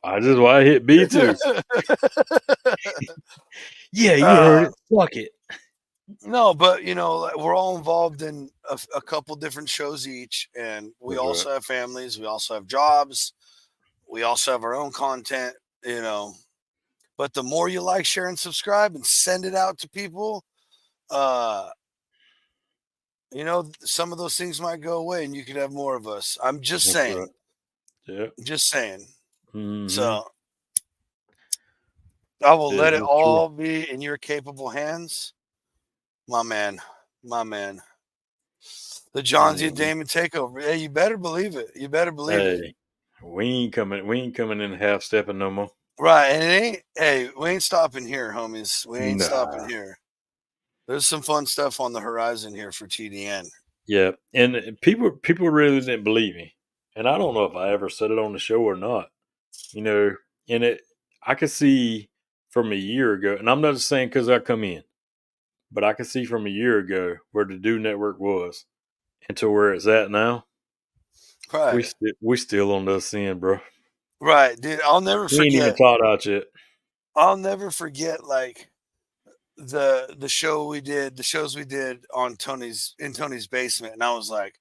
Speaker 2: I just why I hit B two. Yeah, you heard
Speaker 1: uh,
Speaker 2: it. Fuck it.
Speaker 1: no, but like, we're all involved in a couple different shows each, and we
Speaker 2: That's right.
Speaker 1: also have families. We also have jobs. We also have our own content. You know, but the more you like, share, and subscribe, and send it out to people, uh, some of those things might go away, and you could have more of us. I'm just
Speaker 2: That's right.
Speaker 1: saying.
Speaker 2: Yeah.
Speaker 1: Just saying.
Speaker 2: Mm-hmm.
Speaker 1: So I will
Speaker 2: That
Speaker 1: let it
Speaker 2: is true.
Speaker 1: all be in your capable hands, my man. My man. The Johnsy and
Speaker 2: Mhm.
Speaker 1: Damon takeover. Hey, you better believe it. You better believe it.
Speaker 2: Hey, we ain't coming. We ain't coming in half stepping no more.
Speaker 1: Right. And it ain't, hey, we ain't stopping here, homies. We ain't stopping
Speaker 2: Nah.
Speaker 1: here. There's some fun stuff on the horizon here for TDN.
Speaker 2: Yeah, and people really didn't believe me, and I don't know if I ever said it on the show or not. You know, and I could see from a year ago, and I'm not just saying because I come in, but I could see from a year ago where the Do Network was, and to where it's at now.
Speaker 1: Right.
Speaker 2: We still on the ascend, bro.
Speaker 1: Right. Dude, I'll never
Speaker 2: We ain't even
Speaker 1: forget.
Speaker 2: taught out yet.
Speaker 1: I'll never forget like the shows we did on Tony's basement. And I was like,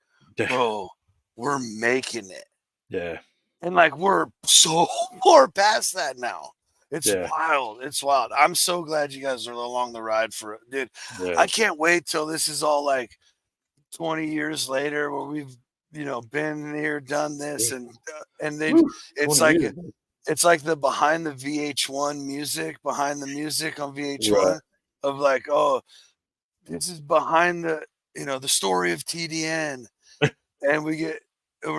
Speaker 1: bro, we're making it.
Speaker 2: Yeah,
Speaker 1: And like we're so far past that now. It's
Speaker 2: yeah,
Speaker 1: wild. It's wild. I'm so glad you guys are along the ride for it. Dude,
Speaker 2: yeah.
Speaker 1: I can't wait till this is all like 20 years later where we've, been here, done this, and they
Speaker 2: Woo,
Speaker 1: it's
Speaker 2: 20
Speaker 1: like
Speaker 2: years. Man.
Speaker 1: it's like the behind the VH1 music, behind the music on
Speaker 2: Right.
Speaker 1: VH1 of like, oh, this is behind the story of TDN. And we're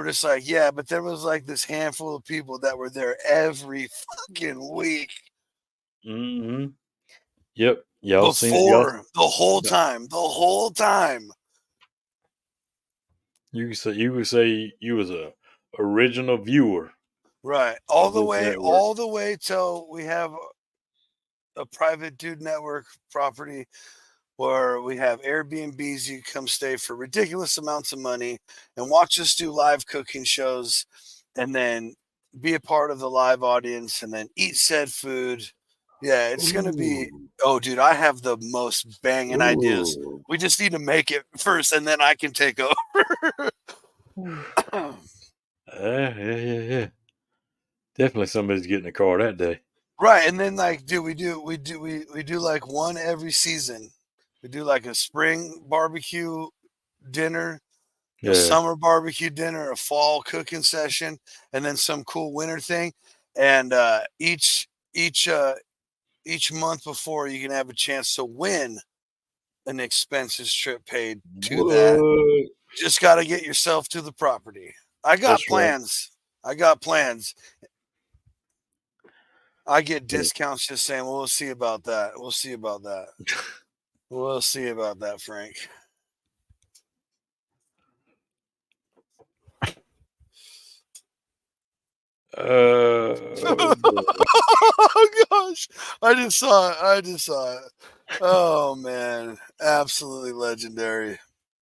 Speaker 1: just like, yeah, but there was like this handful of people that were there every fucking week
Speaker 2: Hmm. Yep. Y'all seen it. Y'all.
Speaker 1: before the whole time.
Speaker 2: You could say you was a original viewer
Speaker 1: Right.
Speaker 2: of this network.
Speaker 1: All the way till we have a private dude network property where we have Airbnbs. You come stay for ridiculous amounts of money and watch us do live cooking shows and then be a part of the live audience and then eat said food. Yeah, it's going to be,
Speaker 2: Ooh,
Speaker 1: oh, dude, I have the most banging ideas.
Speaker 2: ooh.
Speaker 1: We just need to make it first and then I can take over.
Speaker 2: Yeah. Definitely somebody's getting a car that day.
Speaker 1: Right. And then, like, dude, we do like one every season. We do like a spring barbecue dinner, a
Speaker 2: Yeah.
Speaker 1: summer barbecue dinner, a fall cooking session, and then some cool winter thing. And each month before, you can have a chance to win an expenses trip paid to that.
Speaker 2: What?
Speaker 1: Just got to get yourself to the property. I got
Speaker 2: That's right.
Speaker 1: plans. I got plans. I get
Speaker 2: Yeah.
Speaker 1: discounts just saying, well, we'll see about that. We'll see about that. We'll see about that, Frank.
Speaker 2: Oh boy.
Speaker 1: Oh gosh, I just saw it. I just saw it. Oh man, absolutely legendary.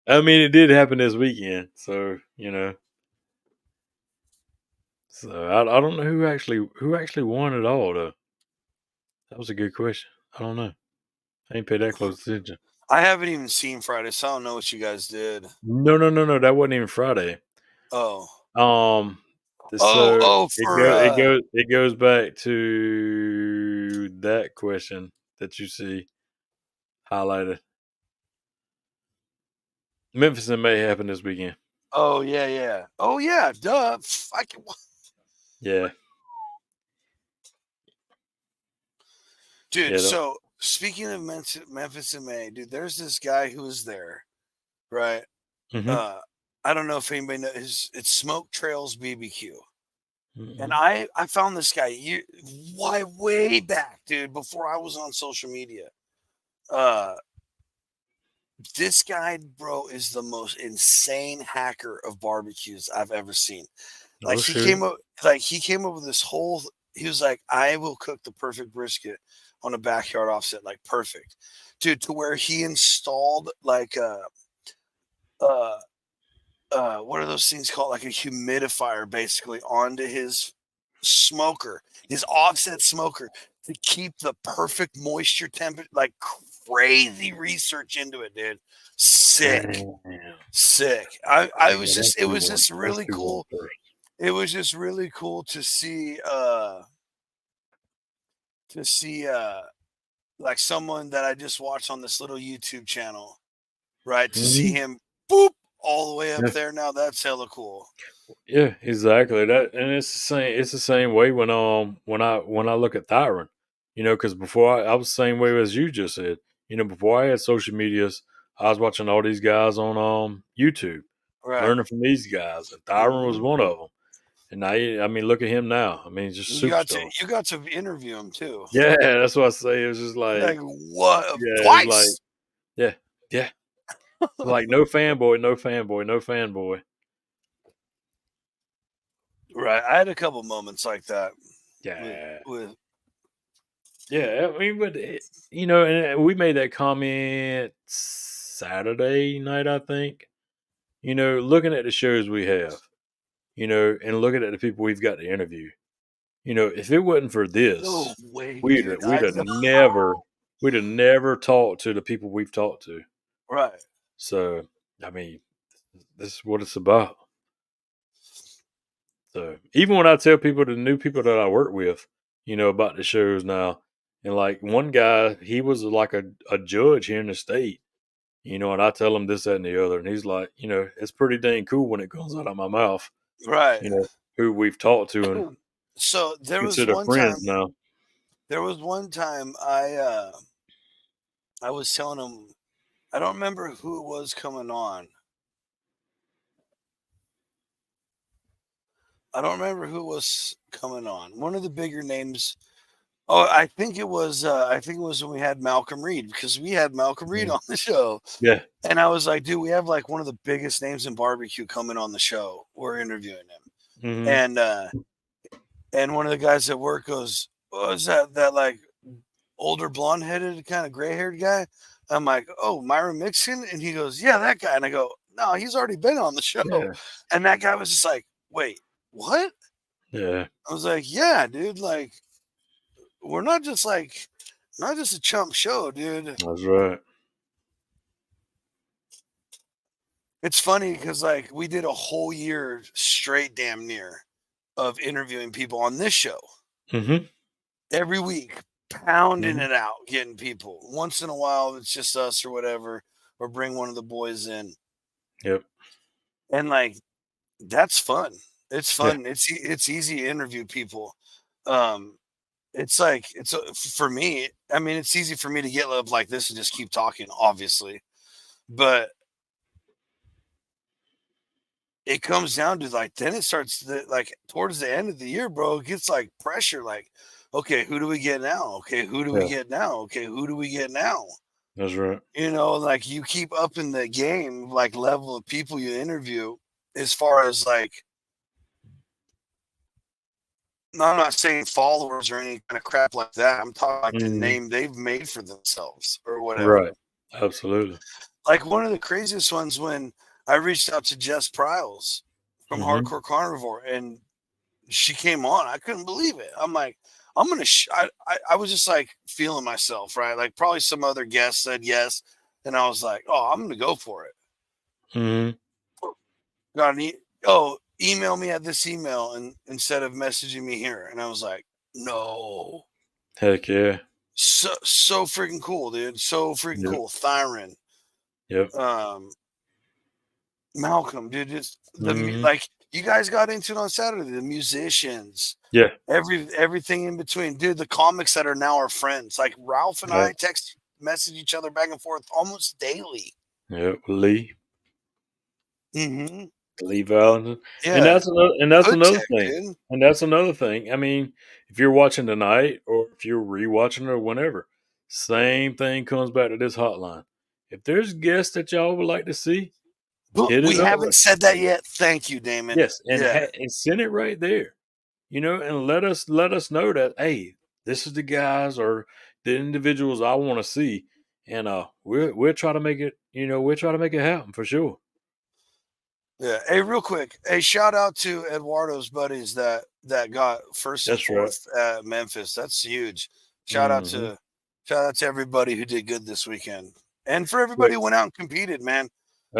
Speaker 2: I mean, it did happen this weekend, so So I don't know who actually won it all though. That was a good question. I don't know. I ain't paid that close attention.
Speaker 1: I haven't even seen Friday, so I don't know what you guys did.
Speaker 2: No. That wasn't even Friday.
Speaker 1: Oh,
Speaker 2: Um,
Speaker 1: oh,
Speaker 2: so
Speaker 1: oh, for
Speaker 2: it goes back to that question that you see. highlighted. Memphis and May happened this weekend.
Speaker 1: Oh yeah. Oh yeah, duh.
Speaker 2: Yeah.
Speaker 1: Dude,
Speaker 2: Yeah.
Speaker 1: so speaking of Memphis and May, dude, there's this guy who was there, right?
Speaker 2: Mm-hmm.
Speaker 1: I don't know if anybody knows. It's Smoke Trails BBQ, and
Speaker 2: Mm-hmm.
Speaker 1: I found this guy way back, dude, before I was on social media. This guy, bro, is the most insane hacker of barbecues I've ever seen. Like
Speaker 2: Oh shit.
Speaker 1: he came up with this whole. He was like, I will cook the perfect brisket on a backyard offset, like perfect, dude. To where he installed like uh what are those things called? Like a humidifier, basically, onto his smoker, his offset smoker, to keep the perfect moisture temperature. Like crazy research into it, dude. Sick,
Speaker 2: Damn.
Speaker 1: sick. I
Speaker 2: Yeah,
Speaker 1: was just
Speaker 2: that's
Speaker 1: it
Speaker 2: too
Speaker 1: was
Speaker 2: one.
Speaker 1: just
Speaker 2: That's
Speaker 1: really
Speaker 2: too one
Speaker 1: cool.
Speaker 2: first.
Speaker 1: It was just really cool to see to see like someone that I just watched on this little YouTube channel, right? To see
Speaker 2: Mm-hmm.
Speaker 1: him boop all the way up
Speaker 2: Yeah.
Speaker 1: there. Now that's hella cool.
Speaker 2: Yeah, exactly. That and it's the same. It's the same way when I look at Thyron, because before I was the same way as you just said. Before I had social medias, I was watching all these guys on YouTube,
Speaker 1: Right.
Speaker 2: learning from these guys, and Thyron was
Speaker 1: Hmm.
Speaker 2: one of them. And now, I mean, look at him now. I mean, he's just a superstar.
Speaker 1: You got to interview him too.
Speaker 2: Yeah, that's what I say. It was just
Speaker 1: Like
Speaker 2: like,
Speaker 1: what?
Speaker 2: yeah, it's like,
Speaker 1: Twice.
Speaker 2: yeah, yeah, like no fanboy, no fanboy, no fanboy.
Speaker 1: Right. I had a couple moments like that
Speaker 2: Yeah,
Speaker 1: with
Speaker 2: yeah. I mean, but and we made that comment Saturday night, I think. Looking at the shows we have, and looking at the people we've got to interview. If it wasn't for
Speaker 1: no
Speaker 2: this,
Speaker 1: way,
Speaker 2: we'd
Speaker 1: dude.
Speaker 2: we'd have never we'd have never talked to the people we've talked to.
Speaker 1: Right.
Speaker 2: So, I mean, this is what it's about. So, even when I tell people, the new people that I work with, about the shows now, and like one guy, he was like a judge here in the state, and I tell him this, that, and the other, and he's like, it's pretty dang cool when it comes out of my mouth,
Speaker 1: Right.
Speaker 2: who we've talked to and
Speaker 1: So
Speaker 2: consider friends now.
Speaker 1: there was one time I was telling him, I don't remember who it was coming on. I don't remember who was coming on. One of the bigger names. Oh, I think it was when we had Malcolm Reed, because we had Malcolm Reed
Speaker 2: Mm.
Speaker 1: on the show.
Speaker 2: Yeah.
Speaker 1: And I was like, dude, we have like one of the biggest names in barbecue coming on the show. We're interviewing him.
Speaker 2: Hmm.
Speaker 1: And one of the guys at work goes, "What was that like older blonde headed kind of gray haired guy?" I'm like, "Oh, Myron Mixon." And he goes, "Yeah, that guy." And I go, "No, he's already been on the show."
Speaker 2: Yeah.
Speaker 1: And that guy was just like, "Wait, what?"
Speaker 2: Yeah.
Speaker 1: I was like, "Yeah, dude, like we're not just a chump show, dude."
Speaker 2: That's right.
Speaker 1: It's funny because like we did a whole year straight, damn near, of interviewing people on this show
Speaker 2: Hmm.
Speaker 1: every week, pounding
Speaker 2: Hmm.
Speaker 1: it out, getting people. Once in a while, it's just us or whatever, or bring one of the boys in,
Speaker 2: Yep.
Speaker 1: and like that's fun. It's
Speaker 2: Yeah.
Speaker 1: fun. It's easy to interview people. Um, it's like for me. I mean, it's easy for me to get up like this and just keep talking, obviously, but it comes down to like then it starts like towards the end of the year, bro. It gets like pressure, like, okay, who do we get now? Okay, who do we
Speaker 2: Yeah.
Speaker 1: get now? Okay, who do we get now?
Speaker 2: That's right.
Speaker 1: Like you keep up in the game, like level of people you interview, as far as like, no, I'm not saying followers or any kind of crap like that. I'm talking like the
Speaker 2: Hmm.
Speaker 1: name they've made for themselves or
Speaker 2: Right.
Speaker 1: whatever.
Speaker 2: Absolutely.
Speaker 1: Like one of the craziest ones when I reached out to Jess Pryles from
Speaker 2: Hmm.
Speaker 1: Hardcore Carnivore, and she came on. I couldn't believe it. I'm like, I'm gonna. I was just like feeling myself, right? Like probably some other guest said yes, and I was like, oh, I'm gonna go for it.
Speaker 2: Hmm.
Speaker 1: Got email me at this email and instead of messaging me here, and I was like, no.
Speaker 2: Heck yeah.
Speaker 1: So freaking cool, dude. So freaking
Speaker 2: Yep.
Speaker 1: cool. Thyron,
Speaker 2: Yep.
Speaker 1: um, Malcolm, dude. It's
Speaker 2: Hmm.
Speaker 1: like you guys got into it on Saturday. The musicians,
Speaker 2: Yeah.
Speaker 1: everything in between, dude. The comics that are now our friends. Like Ralph and
Speaker 2: Yep.
Speaker 1: I message each other back and forth almost daily.
Speaker 2: Yep. Lee.
Speaker 1: Mm-hmm.
Speaker 2: Lee Valentine. And
Speaker 1: Yeah,
Speaker 2: that's
Speaker 1: hood
Speaker 2: another
Speaker 1: tech,
Speaker 2: thing.
Speaker 1: dude.
Speaker 2: And that's another thing. I mean, if you're watching tonight or if you're rewatching it or whenever, same thing comes back to this hotline. If there's guests that y'all would like to see,
Speaker 1: But
Speaker 2: hit
Speaker 1: we
Speaker 2: it up.
Speaker 1: haven't said that yet. Thank you, Damon.
Speaker 2: Yes, and
Speaker 1: Yeah,
Speaker 2: and send it right there. And let us know that hey, this is the guys or the individuals I want to see, and we'll try to make it. We'll try to make it happen for sure.
Speaker 1: yeah. Hey, real quick. Hey, shout out to Eduardo's buddies that got first and
Speaker 2: That's right.
Speaker 1: fourth at Memphis. That's huge. Shout out
Speaker 2: Hmm.
Speaker 1: to shout out to everybody who did good this weekend, and for everybody
Speaker 2: But
Speaker 1: who went out and competed, man.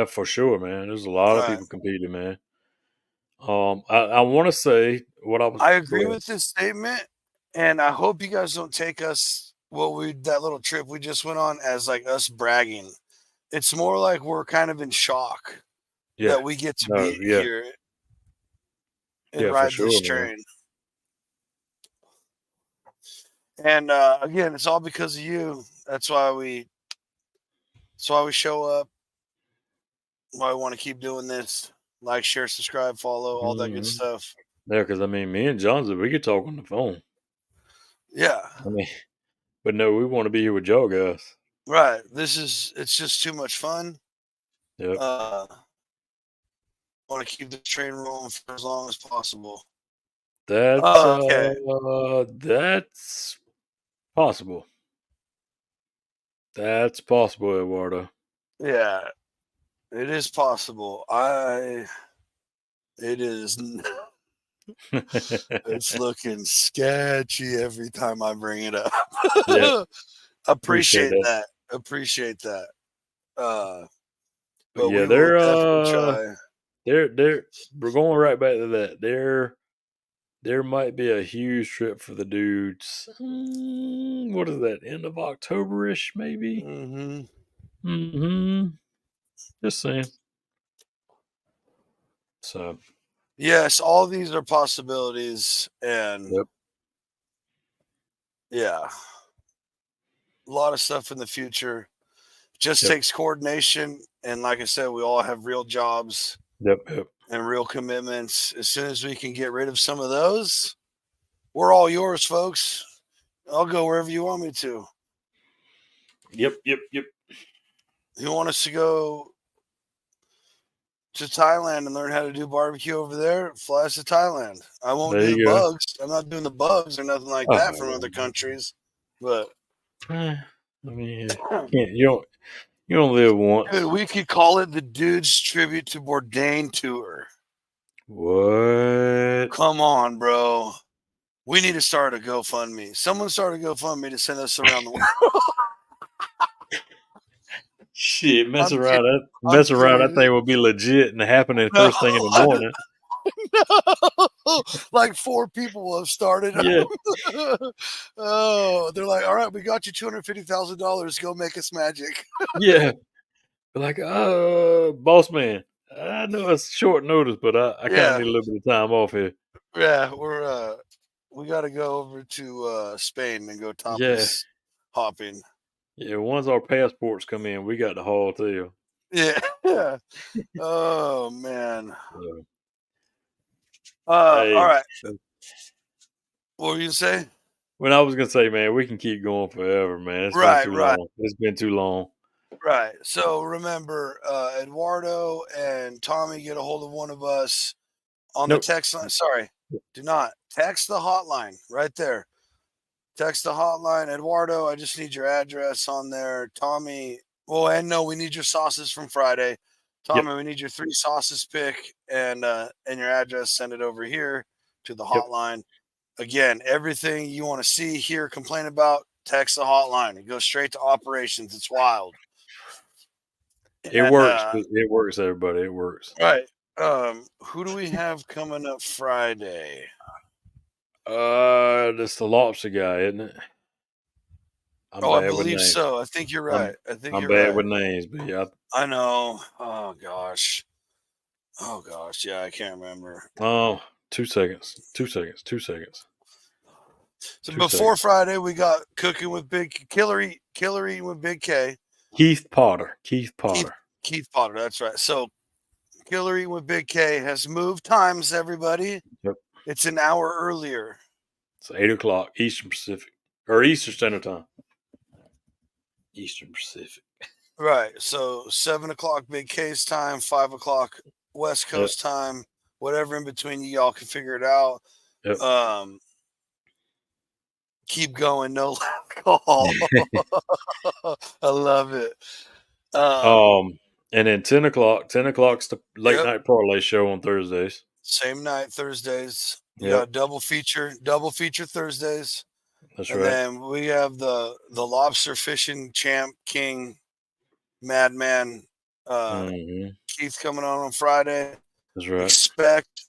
Speaker 2: for sure, man. There's a lot of
Speaker 1: Uh,
Speaker 2: people competing, man. I want to say what I was.
Speaker 1: I
Speaker 2: Go
Speaker 1: agree
Speaker 2: ahead.
Speaker 1: with this statement, and I hope you guys don't take us that little trip we just went on as like us bragging. It's more like we're kind of in shock
Speaker 2: Yeah.
Speaker 1: that we get to
Speaker 2: No.
Speaker 1: be
Speaker 2: Yeah.
Speaker 1: here and
Speaker 2: Yeah. For
Speaker 1: ride this
Speaker 2: sure, man.
Speaker 1: train. And again, it's all because of you. That's why we show up. Why we want to keep doing this. Like, share, subscribe, follow, all that good
Speaker 2: Hmm.
Speaker 1: stuff.
Speaker 2: Yeah, because I mean, me and Johnsy, we could talk on the phone.
Speaker 1: Yeah,
Speaker 2: I mean, but no, we want to be here with y'all guys.
Speaker 1: right. It's just too much fun.
Speaker 2: Yep.
Speaker 1: Uh, want to keep the train rolling for as long as possible.
Speaker 2: That's
Speaker 1: Okay.
Speaker 2: that's possible. That's possible, Eduardo.
Speaker 1: Yeah, it is possible. It is. It's looking sketchy every time I bring it up.
Speaker 2: Yeah, appreciate
Speaker 1: Appreciate
Speaker 2: that.
Speaker 1: that. Appreciate that. Uh,
Speaker 2: But
Speaker 1: but
Speaker 2: yeah,
Speaker 1: we will definitely try.
Speaker 2: they're we're going right back to that. There might be a huge trip for the dudes. What is that? End of October-ish, maybe?
Speaker 1: Hmm.
Speaker 2: Mm-hmm. Just saying. So
Speaker 1: Yes, all these are possibilities, and
Speaker 2: yep,
Speaker 1: yeah, a lot of stuff in the future. Just
Speaker 2: yep,
Speaker 1: takes coordination, and like I said, we all have real jobs
Speaker 2: yep.
Speaker 1: and real commitments. As soon as we can get rid of some of those, we're all yours, folks. I'll go wherever you want me to.
Speaker 2: Yep.
Speaker 1: You want us to go to Thailand and learn how to do barbecue over there? Fly us to Thailand. I won't
Speaker 2: There
Speaker 1: do the
Speaker 2: you go.
Speaker 1: bugs. I'm not doing the bugs or nothing like that from other
Speaker 2: Oh,
Speaker 1: countries. But
Speaker 2: I mean, you don't live
Speaker 1: dude,
Speaker 2: once.
Speaker 1: we could call it the Dudes Tribute to Bourdain Tour.
Speaker 2: What?
Speaker 1: Come on, bro. We need to start a GoFundMe. Someone start a GoFundMe to send us around the world.
Speaker 2: Shit, mess
Speaker 1: I'm kidding.
Speaker 2: around. That
Speaker 1: I'm
Speaker 2: mess around. That
Speaker 1: kidding.
Speaker 2: thing will be legit and happening
Speaker 1: No,
Speaker 2: first thing in the morning.
Speaker 1: no. Like 4 people have started.
Speaker 2: Yeah,
Speaker 1: Oh, they're like, all right, we got you $250,000. Go make us magic.
Speaker 2: yeah. Like, boss man. I know it's short notice, but I kind of
Speaker 1: Yeah,
Speaker 2: need a little bit of time off here.
Speaker 1: yeah. We got to go over to Spain and go
Speaker 2: Yeah,
Speaker 1: topless hopping.
Speaker 2: yeah. Once our passports come in, we got the haul too.
Speaker 1: Yeah, yeah. Oh man.
Speaker 2: So,
Speaker 1: All
Speaker 2: hey,
Speaker 1: right. What were you say?
Speaker 2: when I was gonna say, man, we can keep going forever, man. It's been
Speaker 1: Right,
Speaker 2: too
Speaker 1: right.
Speaker 2: long. It's been too long.
Speaker 1: Right. So remember, Eduardo and Tommy get a hold of one of us on the
Speaker 2: Nope.
Speaker 1: text line. Sorry, do not text the hotline right there. Text the hotline, Eduardo. I just need your address on there. Tommy. Well, and no, we need your sauces from Friday.
Speaker 2: Yep.
Speaker 1: Tommy, we need your 3 sauces pick and your address. Send it over here to the
Speaker 2: Yep.
Speaker 1: hotline. Again, everything you want to see, hear, complain about, text the hotline. It goes straight to operations. It's wild.
Speaker 2: It
Speaker 1: And
Speaker 2: works. It works, everybody. It works.
Speaker 1: right. Who do we have coming up Friday?
Speaker 2: That's the lobster guy, isn't it? I'm
Speaker 1: Oh, I
Speaker 2: bad with
Speaker 1: believe
Speaker 2: names.
Speaker 1: so. I think you're right. I think
Speaker 2: I'm
Speaker 1: you're
Speaker 2: bad
Speaker 1: right.
Speaker 2: with names, but yeah.
Speaker 1: I know. Oh gosh. Yeah, I can't remember.
Speaker 2: Oh, 2 seconds. 2 seconds. 2 seconds.
Speaker 1: So
Speaker 2: 2 seconds.
Speaker 1: before Friday, we got cooking with Big Killer Eating with Big K.
Speaker 2: Keith Potter. Keith
Speaker 1: Keith
Speaker 2: Potter.
Speaker 1: Keith Potter. That's right. So Killer Eating with Big K has moved times. Everybody,
Speaker 2: Yep.
Speaker 1: it's an hour earlier.
Speaker 2: It's 8 o'clock Eastern Pacific or Eastern Standard Time. Eastern Pacific.
Speaker 1: Right. So 7 o'clock Big K's time, 5 o'clock West
Speaker 2: Yep.
Speaker 1: Coast time, whatever in between you all can figure it out.
Speaker 2: Yep.
Speaker 1: Keep going, no alcohol. I love it.
Speaker 2: And then 10 o'clock. 10 o'clock's the late
Speaker 1: Yep.
Speaker 2: night parlay show on Thursdays.
Speaker 1: Same night, Thursdays. You
Speaker 2: Yep.
Speaker 1: got double feature Thursdays.
Speaker 2: That's
Speaker 1: And
Speaker 2: right.
Speaker 1: then we have the lobster fishing champ king madman Keith coming on Friday.
Speaker 2: That's right.
Speaker 1: Expect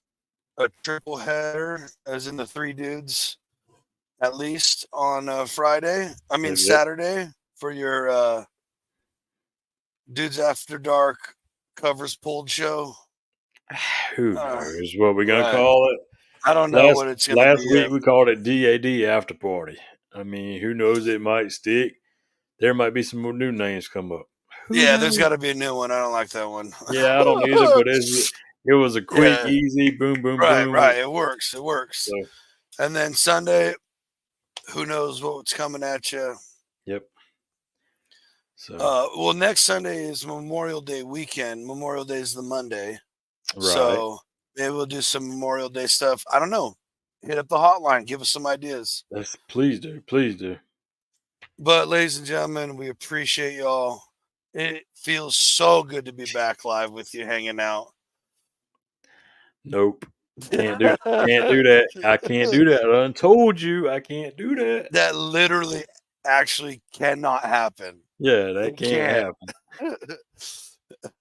Speaker 1: a triple header, as in the three dudes, at least on Friday. I mean
Speaker 2: Yep.
Speaker 1: Saturday for your Dudes After Dark covers pulled show.
Speaker 2: Who knows what we're gonna
Speaker 1: Right.
Speaker 2: call it?
Speaker 1: I don't know what it's gonna
Speaker 2: Last
Speaker 1: be.
Speaker 2: week we called it DAD After Party. I mean, who knows? It might stick. There might be some more new names come up.
Speaker 1: Yeah, there's got to be a new one. I don't like that one.
Speaker 2: Yeah, I don't either. But it was a quick, easy, boom, boom, boom.
Speaker 1: Right. It works.
Speaker 2: So,
Speaker 1: And then Sunday, who knows what's coming at you?
Speaker 2: yep. So,
Speaker 1: well, next Sunday is Memorial Day weekend. Memorial Day is the Monday.
Speaker 2: right.
Speaker 1: So maybe we'll do some Memorial Day stuff. I don't know. Hit up the hotline. Give us some ideas.
Speaker 2: Please do. Please do.
Speaker 1: But ladies and gentlemen, we appreciate y'all. It feels so good to be back live with you, hanging out.
Speaker 2: Nope. Can't do that. I can't do that. I done told you I can't do that.
Speaker 1: That literally actually cannot happen.
Speaker 2: Yeah, that can't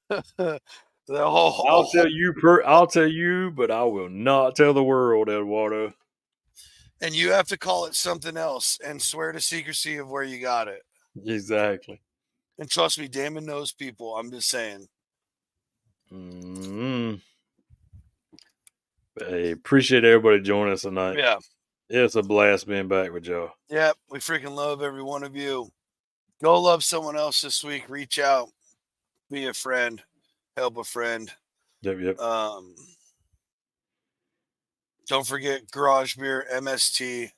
Speaker 2: happen. I'll tell you, but I will not tell the world, Eduardo.
Speaker 1: And you have to call it something else and swear to secrecy of where you got it.
Speaker 2: Exactly.
Speaker 1: And trust me, Damon knows people. I'm just saying.
Speaker 2: Hey, appreciate everybody joining us tonight.
Speaker 1: Yeah.
Speaker 2: It's a blast being back with y'all.
Speaker 1: Yep. We freaking love every one of you. Go love someone else this week. Reach out. Be a friend. Help a friend.
Speaker 2: Yep.
Speaker 1: Don't forget Garage Beer, MST,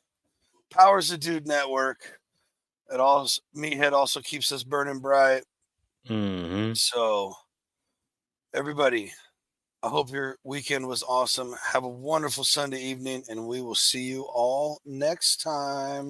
Speaker 1: powers the Dude Network. Meathead also keeps us burning bright. So, everybody, I hope your weekend was awesome. Have a wonderful Sunday evening, and we will see you all next time.